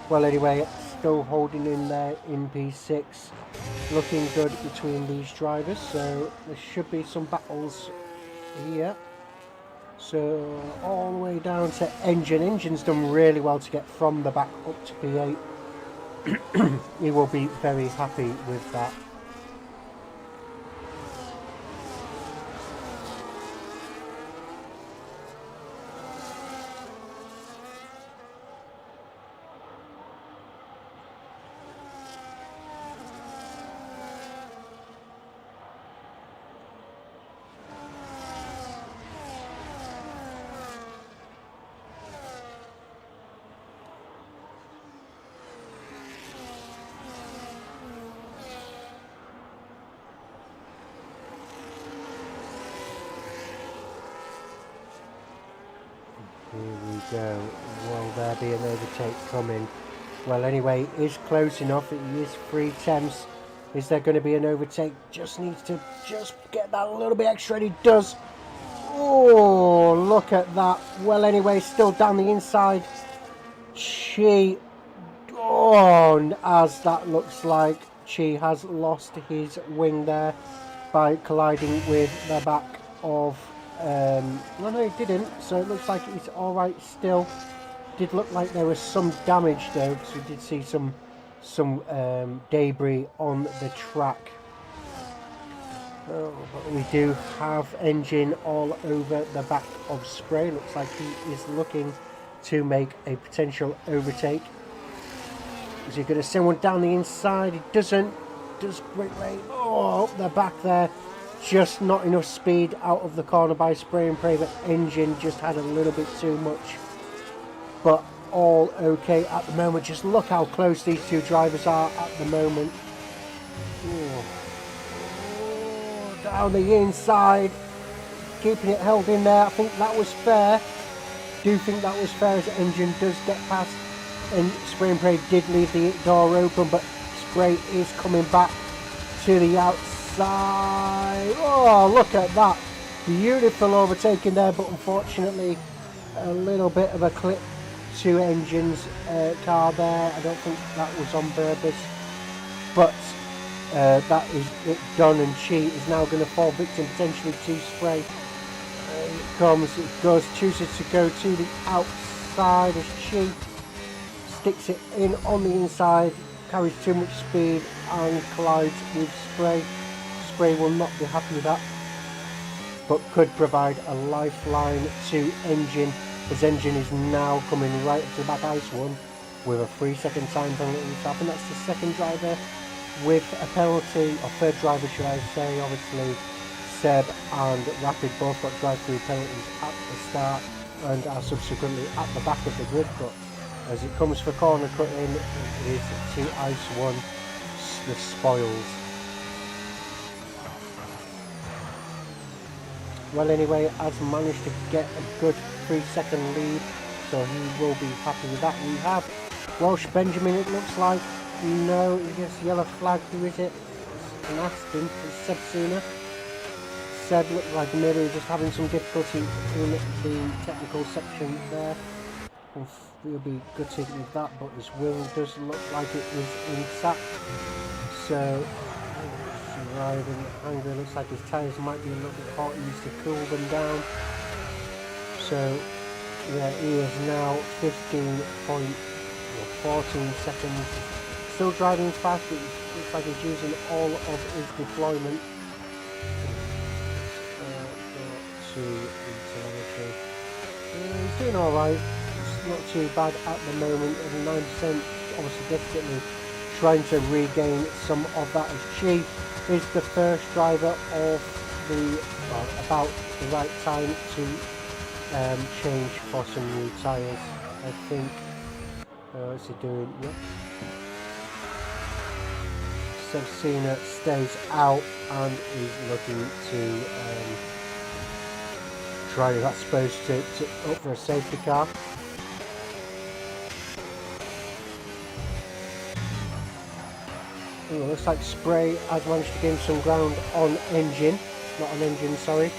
S1: Well Anyway still holding in there in P6. Looking good between these drivers, so there should be some battles here. So all the way down to Engine. Engine's done really well to get from the back up to P8. He will be very happy with that. Here we go. Will there be an overtake coming? Well, anyway, it is close enough. It is 3/10. Is there going to be an overtake? Just needs to just get that a little bit extra, and he does. Oh, look at that. Well, anyway, still down the inside. As that looks like Chi has lost his wing there by colliding with the back of no, it didn't, so it looks like it's alright still. Did look like there was some damage though, because we did see some debris on the track. Oh, but we do have Engine all over the back of Spray. Looks like he is looking to make a potential overtake. Is he going to send one down the inside? He doesn't. Does Great Lane. Oh, up the back there. Just not enough speed out of the corner by Spray and Pray, but Engine just had a little bit too much. But all okay at the moment. Just look how close these two drivers are at the moment. Oh. Down the inside. Keeping it held in there. I think that was fair. Do think that was fair as Engine does get past. And Spray and Pray did leave the door open, but Spray is coming back to the outside. Oh, look at that. Beautiful overtaking there, but unfortunately a little bit of a clip to Engine's car there. I don't think that was on purpose, but that is it done, and Chi is now going to fall victim potentially to Spray. It comes, it goes, chooses to go to the outside as Chi sticks it in on the inside, carries too much speed and collides with Spray. Spray will not be happy with that, but could provide a lifeline to Engine, as Engine is now coming right up to the back ice one with a 3-second time penalty. I think that's the second driver with a penalty, or third driver should I say. Obviously Seb and Rapid both got drive-through penalties at the start and are subsequently at the back of the grid, but as it comes for corner cutting, it is to ice one, the spoils. Well, anyway, has managed to get a good 3-second lead, so he will be happy with that. We have Welsh Benjamin, it looks like. No, he gets yellow flag. Who is it? It's an Aston. It's Seb Sooner. Seb looked like maybe just having some difficulty in the technical section there. We'll be gutted with that, but his wing does look like it was intact. So, driving angry, looks like his tyres might be a little bit hot. He needs to cool them down. So, yeah, he is now 14 seconds. Still driving fast, but it looks like he's using all of his deployment. He's doing alright. Not too bad at the moment, at 9%, obviously desperately trying to regain some of that, as Chi is the first driver of the, about the right time to change for some new tyres, I think. What's he doing? Yep. Sevcina stays out and is looking to try, I suppose, to up for a safety car. Ooh, looks like Spray has managed to gain some ground on Engine, not on Engine, sorry.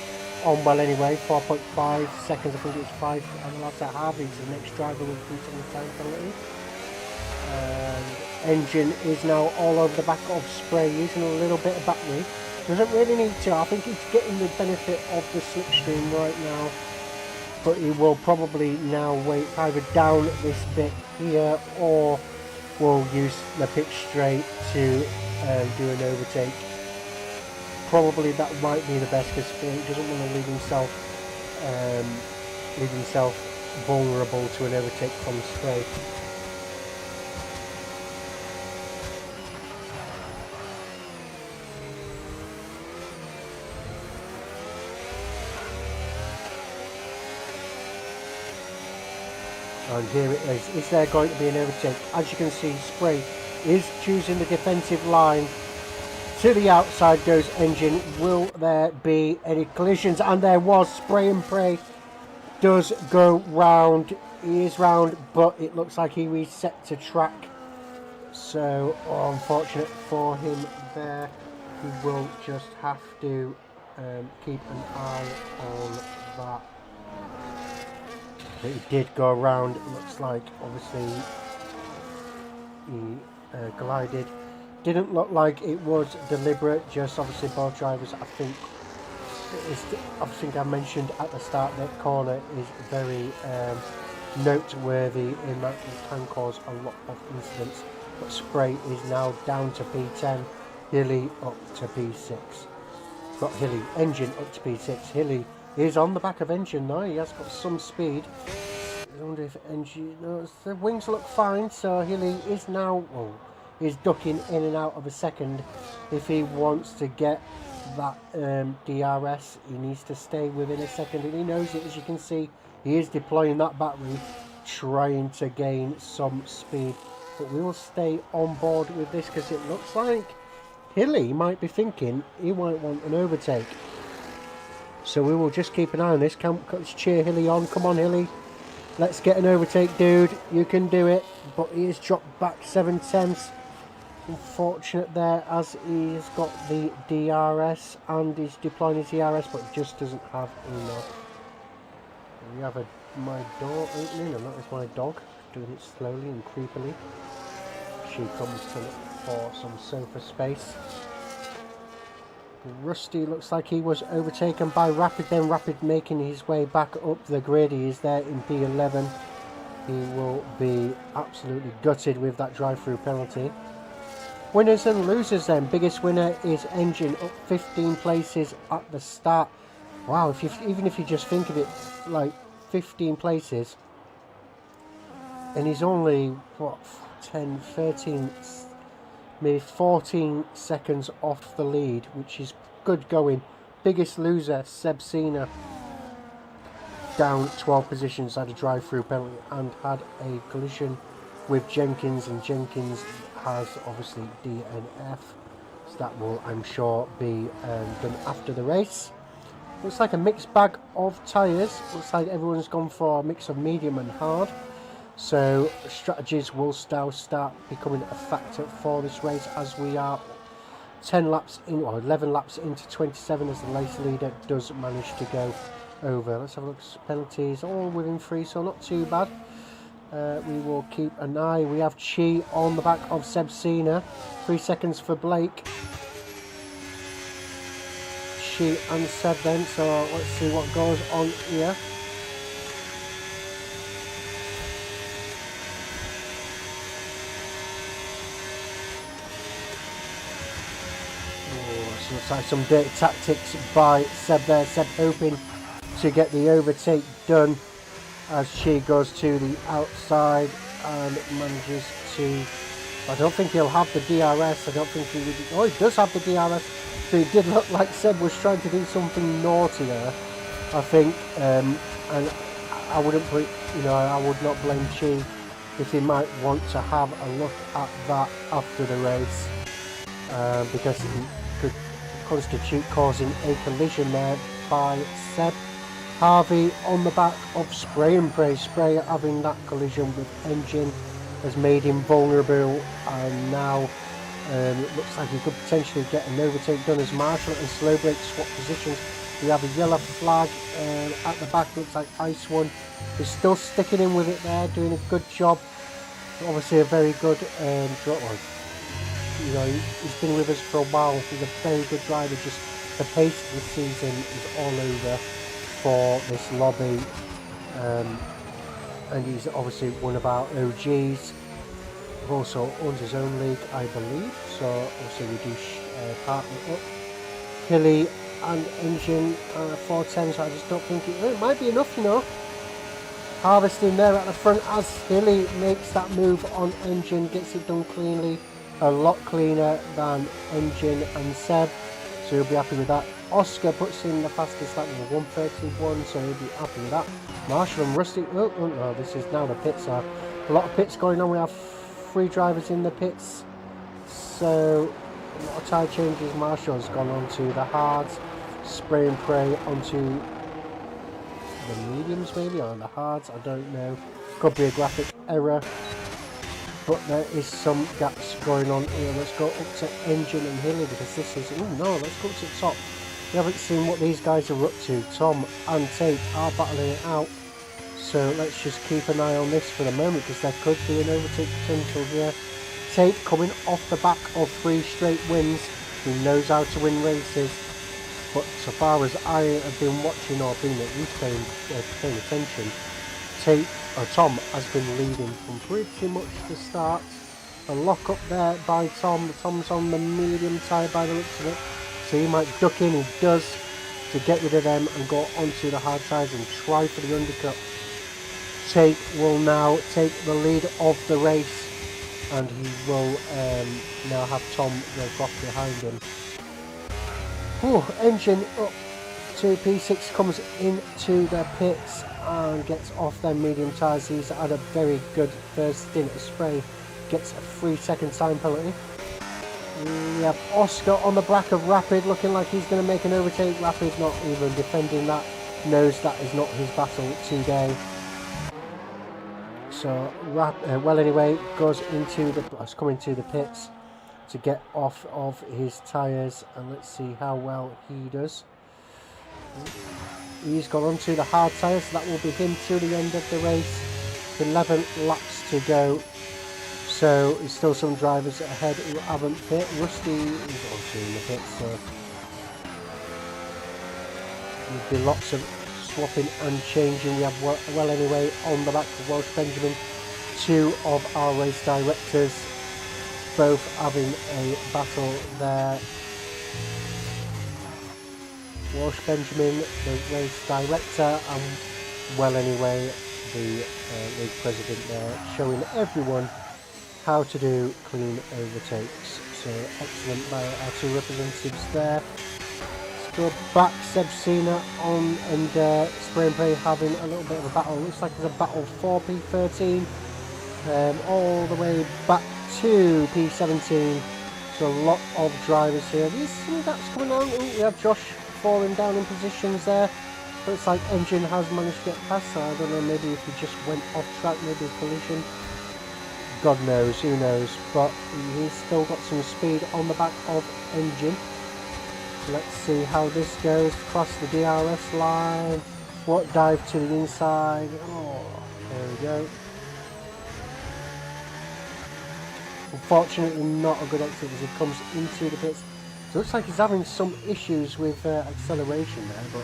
S1: On well anyway, 4.5 seconds, I think it was 5, and that's at Harvey's the next driver with 3 seconds time penalty. And engine is now all over the back of Spray, using a little bit of battery. Doesn't really need to. I think he's getting the benefit of the slipstream right now, but he will probably now wait either down this bit here, or will use the pitch straight to do an overtake. Probably that might be the best, because he doesn't want to leave himself vulnerable to an overtake from Spray. And here it is there going to be an overtake? As you can see, Spray is choosing the defensive line. To the outside goes Engine. Will there be any collisions? And there was. Spray and Pray does go round. He is round, but it looks like he reset to track. So unfortunate for him there. He will just have to keep an eye on that. But he did go around. It looks like obviously he glided. Didn't look like it was deliberate, just obviously both drivers, I think I mentioned at the start that corner is very noteworthy in that it can cause a lot of incidents. But Spray is now down to P10, Hilly up to P6. Got Hilly, Engine up to P6. Hilly is on the back of Engine now, he has got some speed. I wonder if Engine, no, the wings look fine, so Hilly is now, is ducking in and out of a second. If he wants to get that DRS, he needs to stay within a second, and he knows it. As you can see, he is deploying that battery, trying to gain some speed. But we will stay on board with this, because it looks like Hilly might be thinking he might want an overtake. So we will just keep an eye on this. Let's cheer Hilly on. Come on, Hilly. Let's get an overtake, dude. You can do it. But he has dropped back 7/10. Unfortunate there, as he's got the DRS and he's deploying his DRS, but just doesn't have enough. We have my door opening, and that is my dog doing it slowly and creepily. She comes to look for some sofa space. Rusty looks like he was overtaken by Rapid, then Rapid making his way back up the grid. He is there in P11. He will be absolutely gutted with that drive-through penalty. Winners and losers then. Biggest winner is Engine, up 15 places at the start. Wow, even if you just think of it, like 15 places, and he's only, what, 10, 13, maybe 14 seconds off the lead, which is good going. Biggest loser, Seb Sina, down 12 positions, had a drive-through penalty and had a collision with Jenkins, and Jenkins has obviously DNF, so that will, I'm sure, be done after the race. Looks like a mixed bag of tyres. Looks like everyone's gone for a mix of medium and hard. So strategies will now start becoming a factor for this race, as we are 10 laps in, or 11 laps into 27, as the race leader does manage to go over. Let's have a look at penalties, all within 3, so not too bad. We will keep an eye. We have Chi on the back of Seb Sina. 3 seconds for Blake. Chi and Seb then, so let's see what goes on here. So looks like some dirty tactics by Seb there. Seb hoping to get the overtake done, as she goes to the outside and manages to, I don't think he'll have the DRS, I don't think he would, oh, he does have the DRS, so it did look like Seb was trying to do something naughty there, I think, and I wouldn't put, I would not blame Chi if he might want to have a look at that after the race, because it could constitute causing a collision there by Seb. Harvey on the back of Spray and Pray. Spray having that collision with Engine has made him vulnerable, and now it looks like he could potentially get an overtake done as Marshall and Slowbreak swap positions. We have a yellow flag at the back, looks like Ice One is still sticking in with it there, doing a good job. obviously a very good driver. You know, he's been with us for a while. He's a very good driver. Just the pace of the season is all over for this lobby, and he's obviously one of our OGs. We've also owns his own league, I believe. So obviously we do partner up. Hilly and Engine 410. So I just don't think it might be enough, you know. Harvesting there at the front as Hilly makes that move on Engine, gets it done cleanly. A lot cleaner than Engine and Seb, so he'll be happy with that. Oscar puts in the fastest lap with 1:31, so he'll be happy with that. Marshall and Rusty, oh no, this is now the pits. A lot of pits going on. We have 3 drivers in the pits, so a lot of tyre changes. Marshall's gone onto the hards, spray and pray onto the mediums maybe, or the hards, I don't know. Could be a graphic error. But there is some gaps going on here. Let's go up to Engine and Hilly because this is... Oh no, let's go to the top. We haven't seen what these guys are up to. Tom and Tate are battling it out. So let's just keep an eye on this for the moment because there could be an overtake potential here. Tate coming off the back of 3 straight wins. He knows how to win races. But so far as I have been watching or been at least paying attention, Tom has been leading from pretty much the start. A lock up there by Tom. Tom's on the medium tyre by the looks of it. So he might duck in, he does, to get rid of them and go onto the hard tyres and try for the undercut. Tate will now take the lead of the race and he will now have Tom go off behind him. Engine up to P6 comes into the pits and gets off their medium tyres. He's had a very good first stint of spray, gets a 3-second time penalty. We have Oscar on the back of Rapid looking like he's going to make an overtake. Rapid not even defending that, knows that is not his battle today. So well anyway, goes into coming to the pits to get off of his tyres, and let's see how well he does. He's gone onto the hard tyres, so that will be him to the end of the race. 11 laps to go, so there's still some drivers ahead who haven't pit. Rusty is also in the pit, so there'll be lots of swapping and changing. We have well anyway on the back of Welsh Benjamin, 2 of our race directors, both having a battle there. Welsh Benjamin, the race director, and well anyway, the league president there, showing everyone how to do clean overtakes. So excellent by our 2 representatives there. Let's go back. Seb Cena on and Spray and Pray having a little bit of a battle. Looks like there's a battle for P13 all the way back to P17. So a lot of drivers here. There's some gaps coming on. We have Josh falling down in positions there. Looks like Engine has managed to get past. So I don't know, maybe if he just went off track, maybe a collision. God knows, who knows. But he's still got some speed on the back of Engine. Let's see how this goes. Across the DRS line. What dive to the inside. Oh, there we go. Unfortunately not a good exit as he comes into the pits. So it looks like he's having some issues with acceleration there,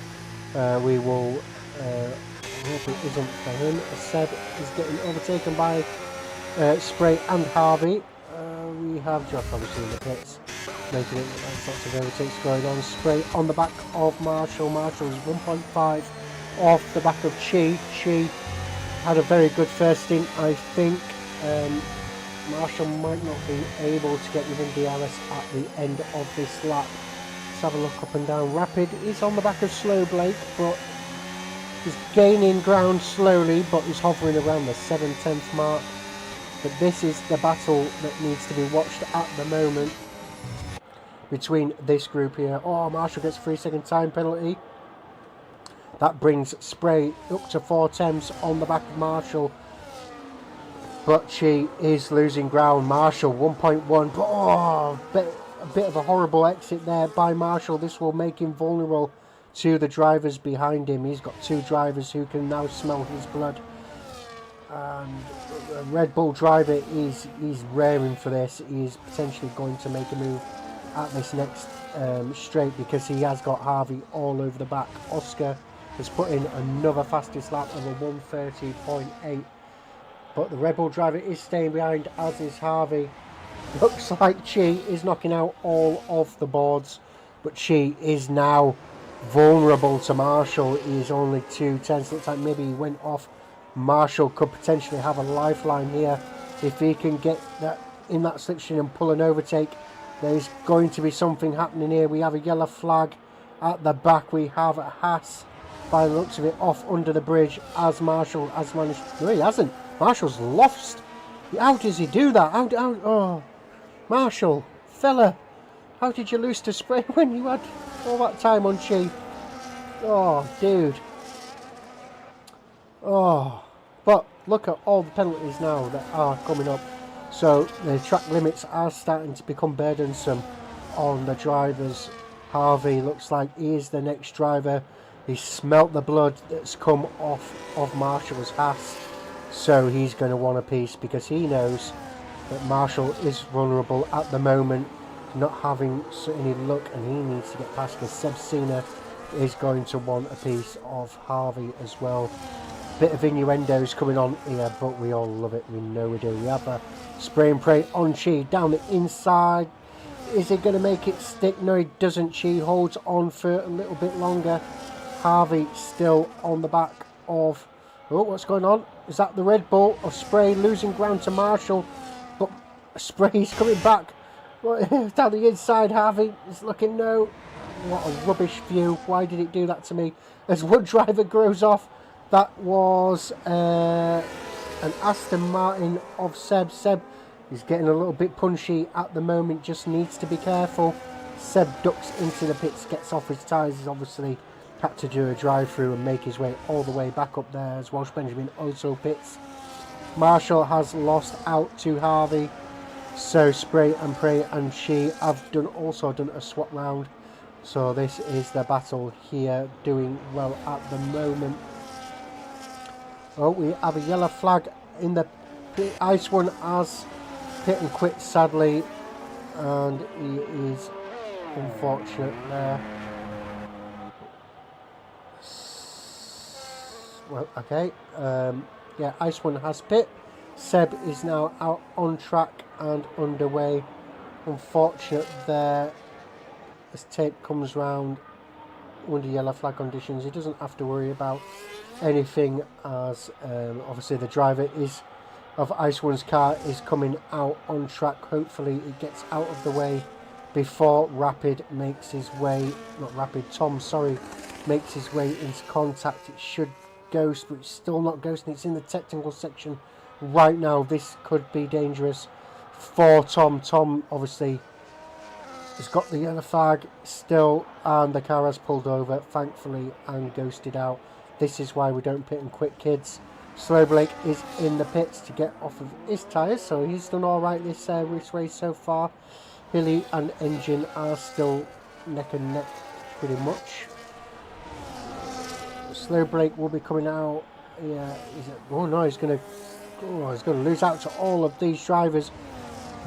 S1: but we will hope it isn't for him. Seb is getting overtaken by Spray and Harvey. We have Josh obviously in the pits, making it lots of overtakes going on. Spray on the back of Marshall. Marshall's 1.5 off the back of Chi. Chi had a very good first stint, I think. Marshall might not be able to get within DRS at the end of this lap. Let's have a look up and down. Rapid is on the back of Slow Blake, but is gaining ground slowly, but is hovering around the 7/10 mark. But this is the battle that needs to be watched at the moment between this group here. Oh, Marshall gets a 3-second time penalty. That brings Spray up to 4/10 on the back of Marshall. But she is losing ground. Marshall 1.1. But a bit of a horrible exit there by Marshall. This will make him vulnerable to the drivers behind him. He's got 2 drivers who can now smell his blood. And Red Bull driver is raring for this. He is potentially going to make a move at this next straight, because he has got Harvey all over the back. Oscar has put in another fastest lap of a 1:30.8, but the Red Bull driver is staying behind, as is Harvey. Looks like Chi is knocking out all of the boards, but Chi is now vulnerable to Marshall. He is only 2 tenths. Looks like maybe he went off. Marshall could potentially have a lifeline here if he can get that in that slipstream and pull an overtake. There's going to be something happening here. We have a yellow flag at the back. We have a Haas, by the looks of it, off under the bridge, as Marshall has managed. No, he hasn't. Marshall's lost. How does he do that? Oh, Marshall, fella, how did you lose to Spray when you had all that time on Chi? Oh, dude. Oh, but look at all the penalties now that are coming up. So the track limits are starting to become burdensome on the drivers. Harvey looks like he is the next driver. He smelt the blood that's come off of Marshall's Haas. So he's going to want a piece, because he knows that Marshall is vulnerable at the moment, not having any luck, and he needs to get past, because Seb Cena is going to want a piece of Harvey as well. Bit of innuendos coming on here, but we all love it. We know we do. We have a spray and pray on Chi down the inside. Is he going to make it stick? No, he doesn't. Chi holds on for a little bit longer. Harvey still on the back of... Oh, what's going on? Is that the Red Bull of Spray losing ground to Marshall? But Spray's coming back down the inside. Harvey is looking, no. What a rubbish view. Why did it do that to me? As one driver grows off, that was an Aston Martin of Seb. Seb is getting a little bit punchy at the moment, just needs to be careful. Seb ducks into the pits, gets off his tyres. He's obviously had to do a drive-through and make his way all the way back up there as Welsh Benjamin also pits. Marshall has lost out to Harvey. So Spray and Pray and Chi have also done a swap round. So this is the battle here, doing well at the moment. Oh, we have a yellow flag in the pit. Ice One has pit and quit, sadly, and he is unfortunate there. Well, okay. Yeah, Ice One has pit. Seb is now out on track and underway. Unfortunate there. As tape comes round under yellow flag conditions, he doesn't have to worry about anything, as obviously the driver of Ice One's car is coming out on track. Hopefully it gets out of the way before Rapid makes his way, Tom makes his way into contact. It should ghost, but it's still not ghosting. It's in the technical section right now. This could be dangerous for Tom. Tom obviously has got the yellow flag still, and the car has pulled over, thankfully, and ghosted out. This is why we don't pit and quit, kids. Slow Blake is in the pits to get off of his tyres, so he's done alright this race so far. Hilly and Engine are still neck and neck pretty much. Slow Blake will be coming out. Yeah, oh no, he's going to lose out to all of these drivers.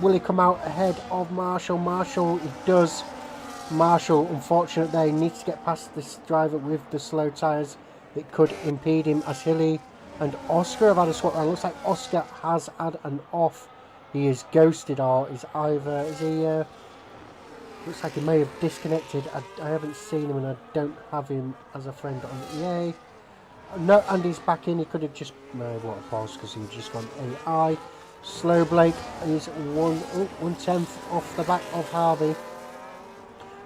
S1: Will he come out ahead of Marshall? Marshall, he does. Marshall, unfortunate there, he needs to get past this driver with the slow tyres. It could impede him, as Hilly and Oscar have had a swap. It looks like Oscar has had an off. He is ghosted, or is he looks like he may have disconnected. I haven't seen him, and I don't have him as a friend on EA. No, and he's back in. He could have just, no, what a pause, because he just gone AI. Slow Blake is 1/10 off the back of Harvey.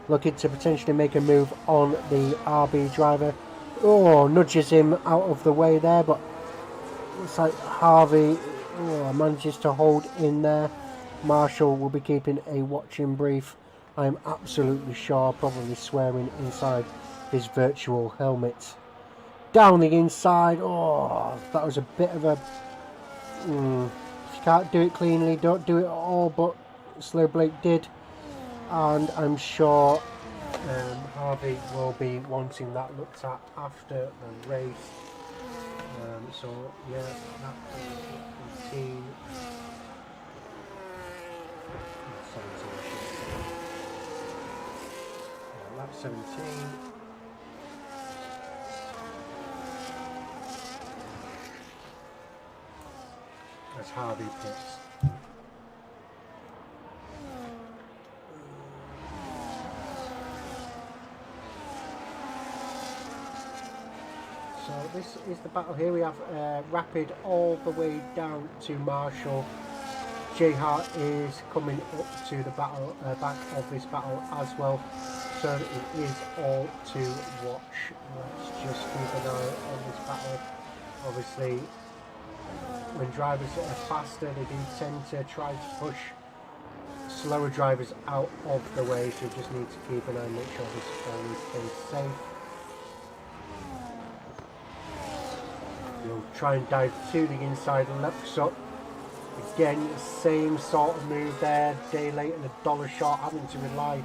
S1: Looking to potentially make a move on the RB driver. Oh, nudges him out of the way there, but looks like Harvey manages to hold in there. Marshall will be keeping a watching brief. I am absolutely sure, probably swearing inside his virtual helmet. Down the inside. Oh, that was a bit of a... If you can't do it cleanly, don't do it at all, but Slow Blake did. And I'm sure Harvey will be wanting that looked at after the race. So yeah, that 17. Lap 17. As Harvey pits. So this is the battle here. We have Rapid all the way down to Marshall. J Hart is coming up to the battle, back of this battle as well. So it is all to watch. Let's just keep an eye on this battle. Obviously, when drivers are faster, they do tend to try to push slower drivers out of the way. So you just need to keep an eye and make sure this always stays safe. You'll try and dive to the inside, looks up. Again, same sort of move there. Day late and a dollar short, having to rely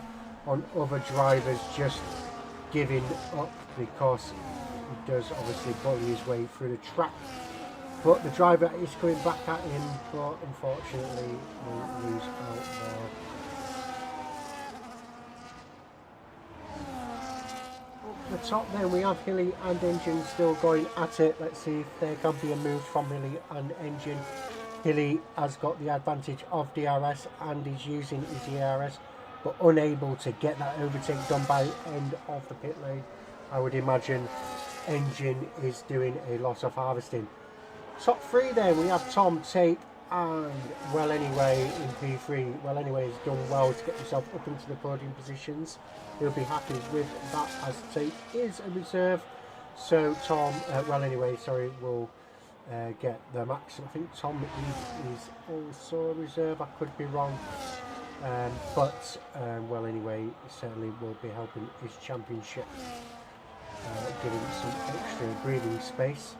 S1: on other drivers just giving up because he does obviously bully his way through the track. But the driver is coming back at him, but unfortunately will lose out there. Up the top then we have Hilly and Engine still going at it. Let's see if there can be a move from Hilly and Engine. Hilly has got the advantage of DRS and is using his ERS, but unable to get that overtake done by end of the pit lane. I would imagine Engine is doing a lot of harvesting. Top three then we have Tom, Tate and Well Anyway in P3. Well Anyway has done well to get himself up into the podium positions. He'll be happy with that as Tate is a reserve. So Tom, Well Anyway, sorry, will get the max. I think Tom is also a reserve, I could be wrong. But Well Anyway certainly will be helping his championship, giving some extra breathing space.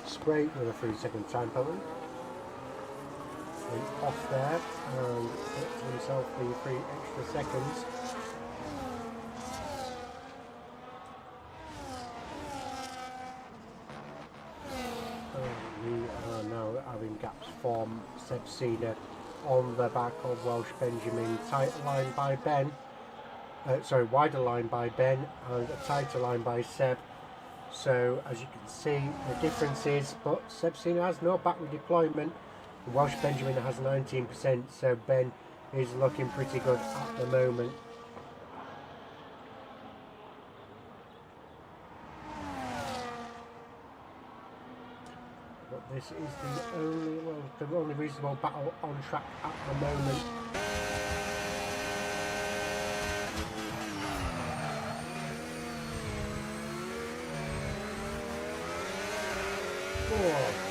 S1: Spray with a 3-second time penalty. Off there and gets himself the 3 extra seconds. We are now having gaps from Seb Cena on the back of Welsh Benjamin. Tighter line by Ben. Wider line by Ben and a tighter line by Seb. So as you can see, the difference is, but Seb Cena has no battery deployment. Welsh Benjamin has 19%, so Ben is looking pretty good at the moment. But this is the only reasonable battle on track at the moment.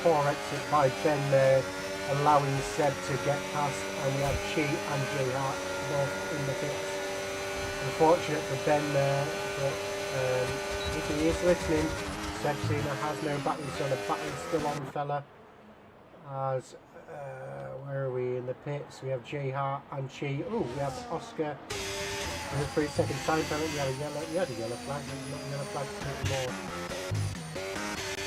S1: Poor exit by Ben there, allowing Seb to get past, and we have Chi and J Hart both in the pits. Unfortunate for Ben there, but if he is listening, Seb Cena has no battery, so the battery's still on, fella. As where are we in the pits? We have J Hart and Chi. Oh, we have Oscar with a 3-second time penalty. We had a yellow flag, not a yellow flag anymore.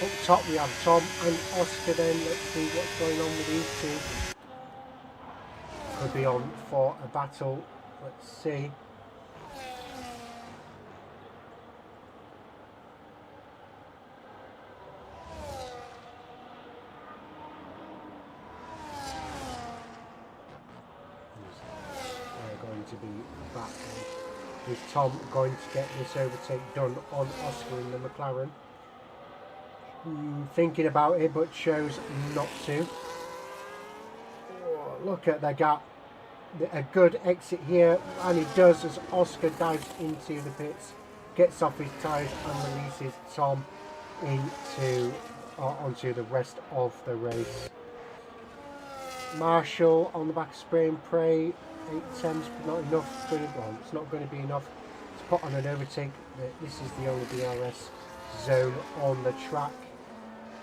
S1: Up top we have Tom and Oscar then. Let's see what's going on with these two. Could be on for a battle. Let's see. They're going to be battling. Is Tom going to get this overtake done on Oscar in the McLaren? Thinking about it, but chose not to. Oh, look at the gap. A good exit here, and he does as Oscar dives into the pits, gets off his tyres and releases Tom onto the rest of the race. Marshall on the back of spray and pray. 8 temps, but not enough. Well, it's not going to be enough to put on an overtake. This is the only DRS zone on the track.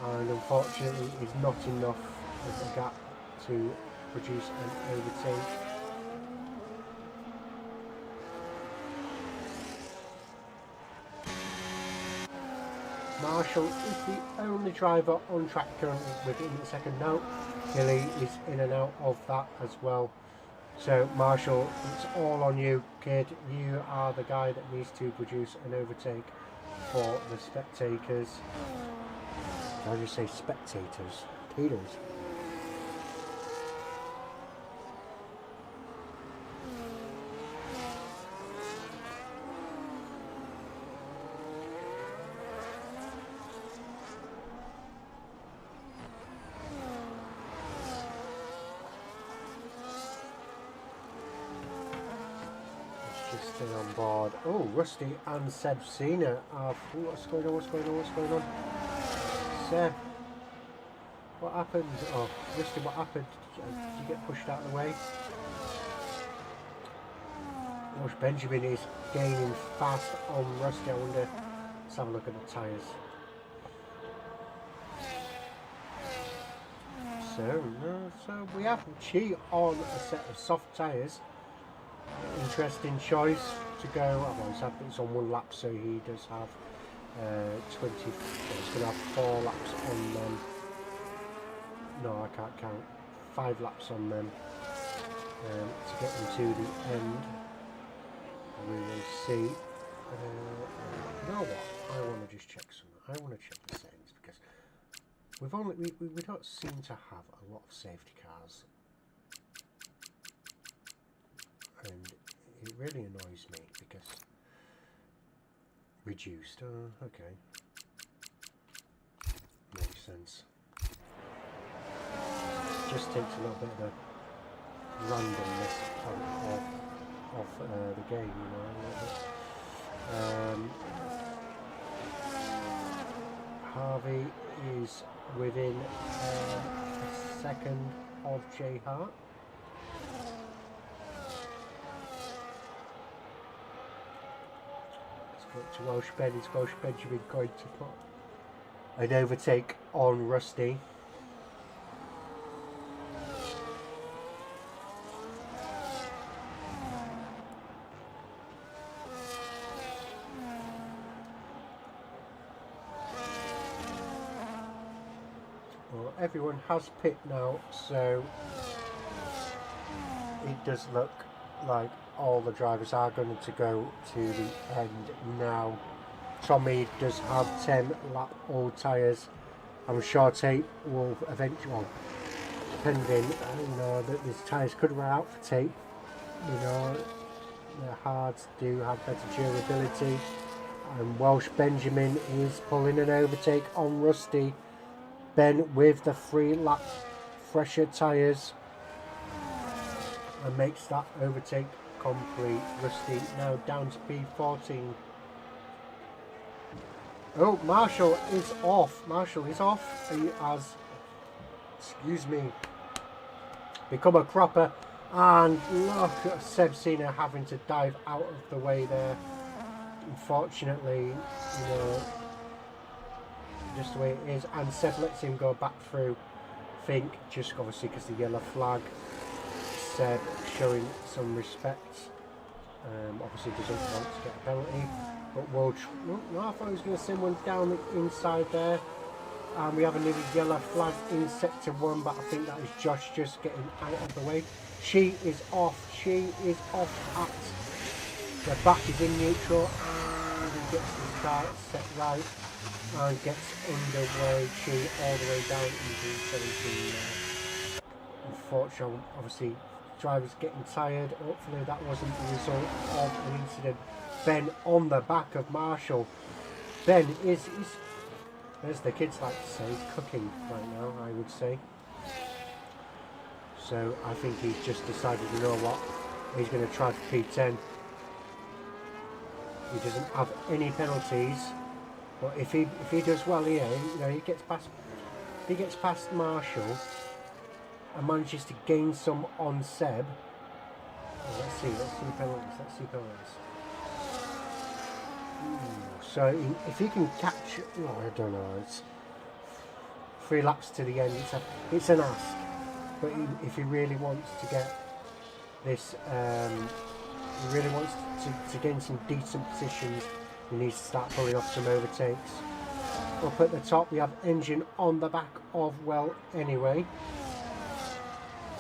S1: and unfortunately is not enough of a gap to produce an overtake. Marshall is the only driver on track currently within the second. No, Hilly is in and out of that as well. So Marshall, it's all on you, kid. You are the guy that needs to produce an overtake for the spectators. Did I just say spectators? Taters. Just stay on board. Oh, Rusty and Seb Cena are. What's going on? What's going on? What's going on? Seb, what happened? Oh, Rusty, what happened? Did you get pushed out of the way? Gosh, Benjamin is gaining fast on Rusty. I wonder. Let's have a look at the tyres. So we have Chi on a set of soft tyres. Interesting choice to go. I've always had it's on 1 lap, so he does have 20. He's going to have 4 laps on them. No, I can't count. 5 laps on them to get them to the end. We will see. You know what? I want to just check something. I want to check the settings because we don't seem to have a lot of safety cars. And it really annoys me because reduced. Oh, okay, makes sense. Just takes a little bit of the randomness of the game, you know. A little bit. Harvey is within a second of J Hart. To Welsh Ben, is Welsh Benjamin going to put an overtake on Rusty? Well, everyone has pit now, so it does look like all the drivers are going to go to the end now. Tommy does have 10 lap old tyres. I'm sure Tate will eventually, well, depending, you know, that these tyres could run out for Tate. You know, the hards do have better durability. And Welsh Benjamin is pulling an overtake on Rusty. Ben with the 3 lap fresher tyres and makes that overtake complete. Rusty now down to P14. Oh, Marshall is off. Marshall is off. He has, excuse me, become a cropper. And look at Seb Cena having to dive out of the way there. Unfortunately, you know, just the way it is. And Seb lets him go back through. Think, just obviously because the yellow flag. Seb showing some respect. Obviously doesn't want to get a penalty, but we'll no, I thought he was going to send one down the inside there. We have another yellow flag in sector 1, but I think that is Josh just getting out of the way. She is off. She is off at the back, is in neutral, and he gets the start set right and gets underway. She all the way down into 17 there. Unfortunately, obviously, drivers getting tired. Hopefully that wasn't the result of an incident. Ben on the back of Marshall. Ben is as the kids like to say, cooking right now, I would say. So I think he's just decided, you know what, he's going to try for P10. He doesn't have any penalties, but if he does well here, you know, he gets past Marshall and manages to gain some on Seb. Oh, let's see penalties. So if he can catch, oh, I don't know, 3 laps to the end. It's an ask, but if he really wants to get this, he really wants to gain some decent positions, he needs to start pulling off some overtakes. Up at the top we have Engine on the back of Well Anyway.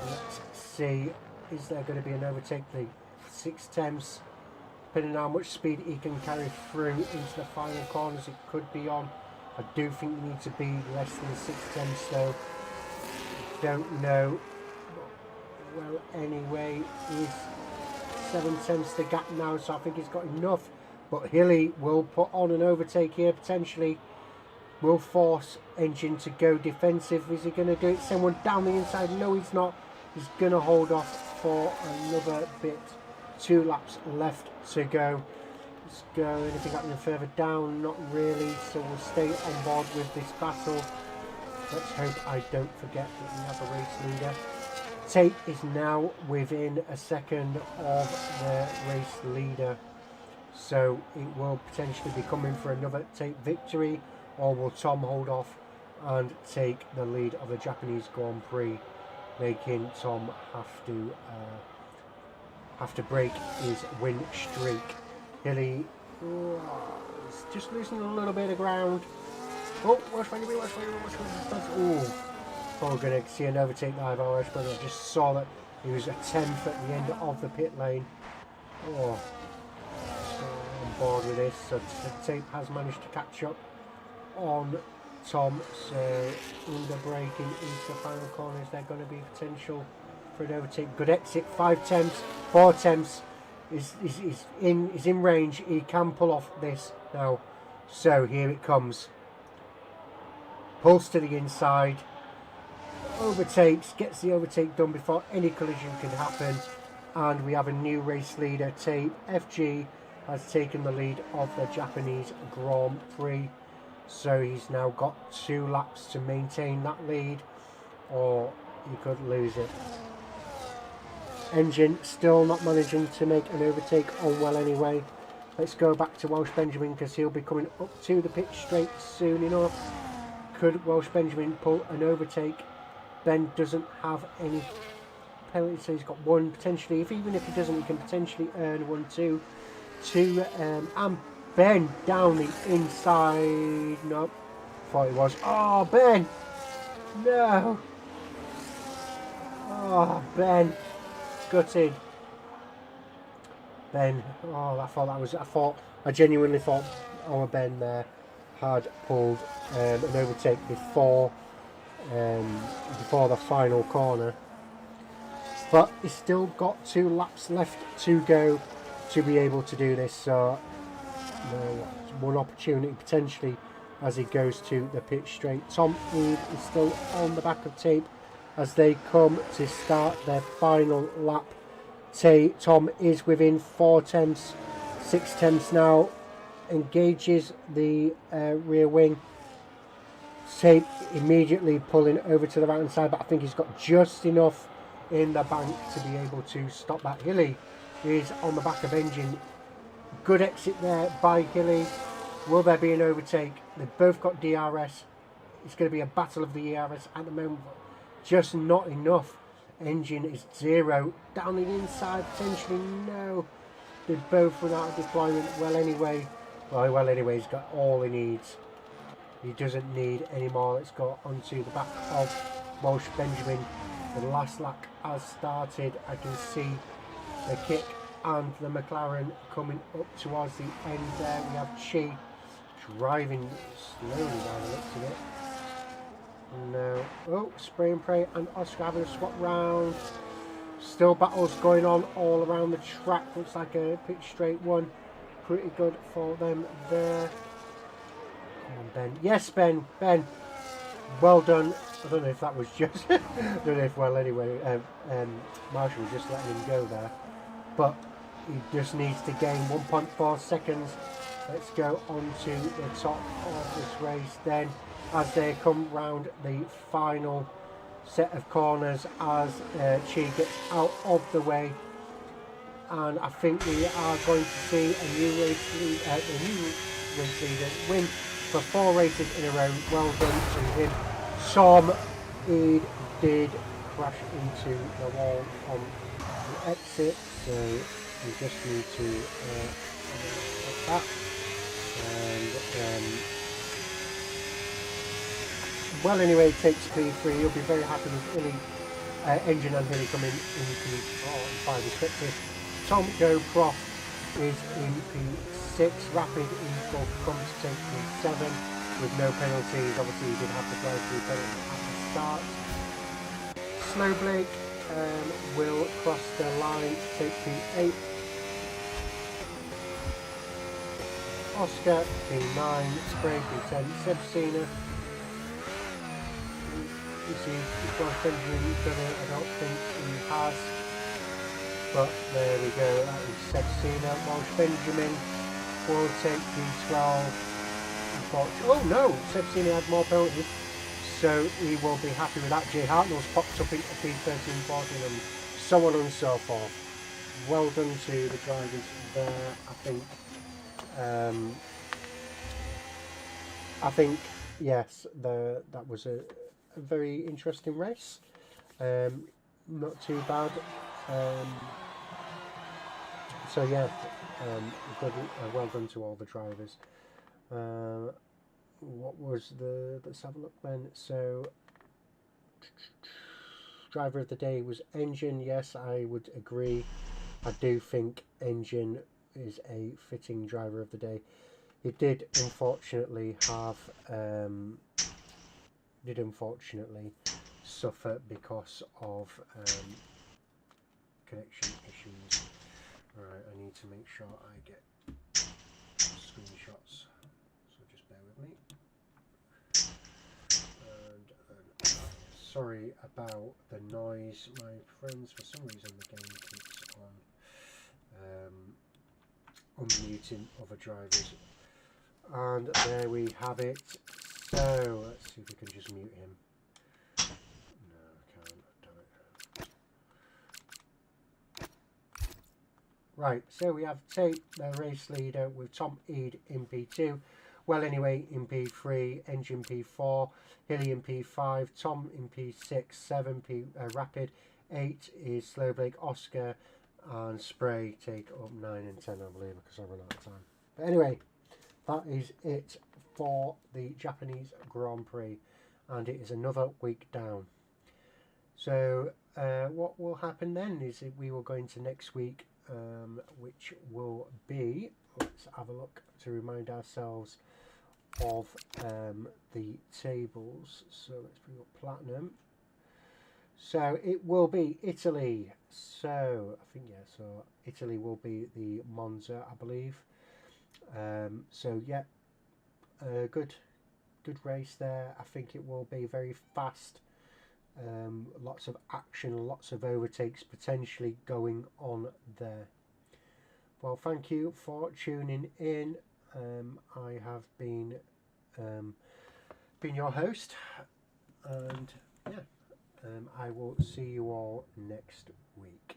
S1: Let's see, is there going to be an overtake? The 6 tenths, depending on how much speed he can carry through into the final corners, it could be on. I do think you need to be less than 6 tenths though. Don't know. Well Anyway is 7 tenths the gap now, so I think he's got enough. But Hilly will put on an overtake here potentially. Will force Engine to go defensive. Is he going to do it? Send one down the inside? No, he's not. He's going to hold off for another bit. 2 laps left to go. Let's go. Anything happening further down? Not really. So we'll stay on board with this battle. Let's hope I don't forget that we have a race leader. Tate is now within a second of the race leader. So it will potentially be coming for another Tate victory. Or will Tom hold off and take the lead of the Japanese Grand Prix, making Tom have to break his win streak. Hilly is just losing a little bit of ground. Oh, watch my oh, we're going to see an overtake live. But I just saw that he was a 10th at the end of the pit lane. Oh, so on board with this. So Tate has managed to catch up on Tom, so under braking into the final corner. Is there going to be potential for an overtake? Good exit, 5 tenths, 4 tenths is in range. He can pull off this now. So here it comes. Pulls to the inside, overtakes, gets the overtake done before any collision can happen, and we have a new race leader. Tate FG has taken the lead of the Japanese Grand Prix. So he's now got 2 laps to maintain that lead, or he could lose it. Engine still not managing to make an overtake on Well Anyway. Let's go back to Welsh Benjamin, because he'll be coming up to the pit straight soon enough. Could Welsh Benjamin pull an overtake? Ben doesn't have any penalty, so he's got 1 potentially. Even if he doesn't, he can potentially earn 1, 2, and Ben down the inside. Nope. Thought it was. Oh, Ben! No! Oh, Ben. Gutted. Ben. Oh, I genuinely thought our Ben there had pulled an overtake before the final corner. But he's still got 2 laps left to go to be able to do this. So one opportunity potentially as he goes to the pit straight. Tom Ede is still on the back of Tate as they come to start their final lap. Tom is within 4 tenths, 6 tenths now, engages the rear wing. Tate immediately pulling over to the right hand side, but I think he's got just enough in the bank to be able to stop that. Hilly is on the back of Engine. Good exit there by Hilly. Will there be an overtake? They've both got DRS. It's going to be a battle of the ERS at the moment. Just not enough. Engine is 0. Down the inside, potentially no. They both run out of deployment. Well Anyway, he's got all he needs. He doesn't need any more. Let's go onto the back of Welsh Benjamin. The last lap has started. I can see the kick and the McLaren coming up towards the end there. We have Chi driving slowly by the looks of it. No. Oh, spray and pray, and Oscar having a swap round. Still battles going on all around the track. Looks like a pitch straight one. Pretty good for them there. Come on, Ben. Yes, Ben. Ben. Well done. I don't know if that was just... I don't know if, well, anyway, Marshall was just letting him go there. But he just needs to gain 1.4 seconds. Let's go on to the top of this race then, as they come round the final set of corners, as Chi gets out of the way. And I think we are going to see a new race leader win for 4 races in a row. Well done to him. Tom Eid did crash into the wall on the exit, so we just need to like that. And well, anyway, it takes P3. You'll be very happy with Hilly, Engine and Hilly coming into P5 respective. Tom Joe Croft is in P6. Rapid in fourth comes to take P7 with no penalties. Obviously, he did have to drive through penalty at the start. Snowblake will cross the line to take P8. Oscar P9, Spray P10, Seb Cena. You see, Josh Benjamin done it, I don't think he has. But there we go, that is Seb Cena. Welsh Benjamin will take P12. Oh no, Seb Cena had more penalties, so he will be happy with that. Jay Hartnell's popped up into P13, 14 and so on and so forth. Well done to the drivers there, I think yes, that was a very interesting race. Not too bad. So yeah, good. Well done to all the drivers. What was let's have a look then. So driver of the day was Engine. Yes, I would agree. I do think Engine is a fitting driver of the day. He did unfortunately suffer because of connection issues. Alright, I need to make sure I get screenshots, so just bear with me. And sorry about the noise, my friends. For some reason the game keeps on unmuting other drivers. And there we have it. So let's see if we can just mute him. No, I can't. Damn it. Right, so we have Tate, the race leader, with Tom Eid in P2. Well, anyway, in P3, Engine P4, Hilly in P5, Tom in P6, 7 P Rapid, 8 is Slowblake, Oscar, and Spray take up 9 and 10, I believe, because I run out of time. But anyway, that is it for the Japanese Grand Prix, and it is another week down. So what will happen then is that we will go into next week, which will be, let's have a look to remind ourselves of the tables. So let's bring up Platinum. So it will be Italy. So I think, yeah, so Italy will be the Monza, I believe. So yeah, good race there. I think it will be very fast. Lots of action, lots of overtakes potentially going on there. Well, thank you for tuning in. I have been your host, and yeah, I will see you all next week.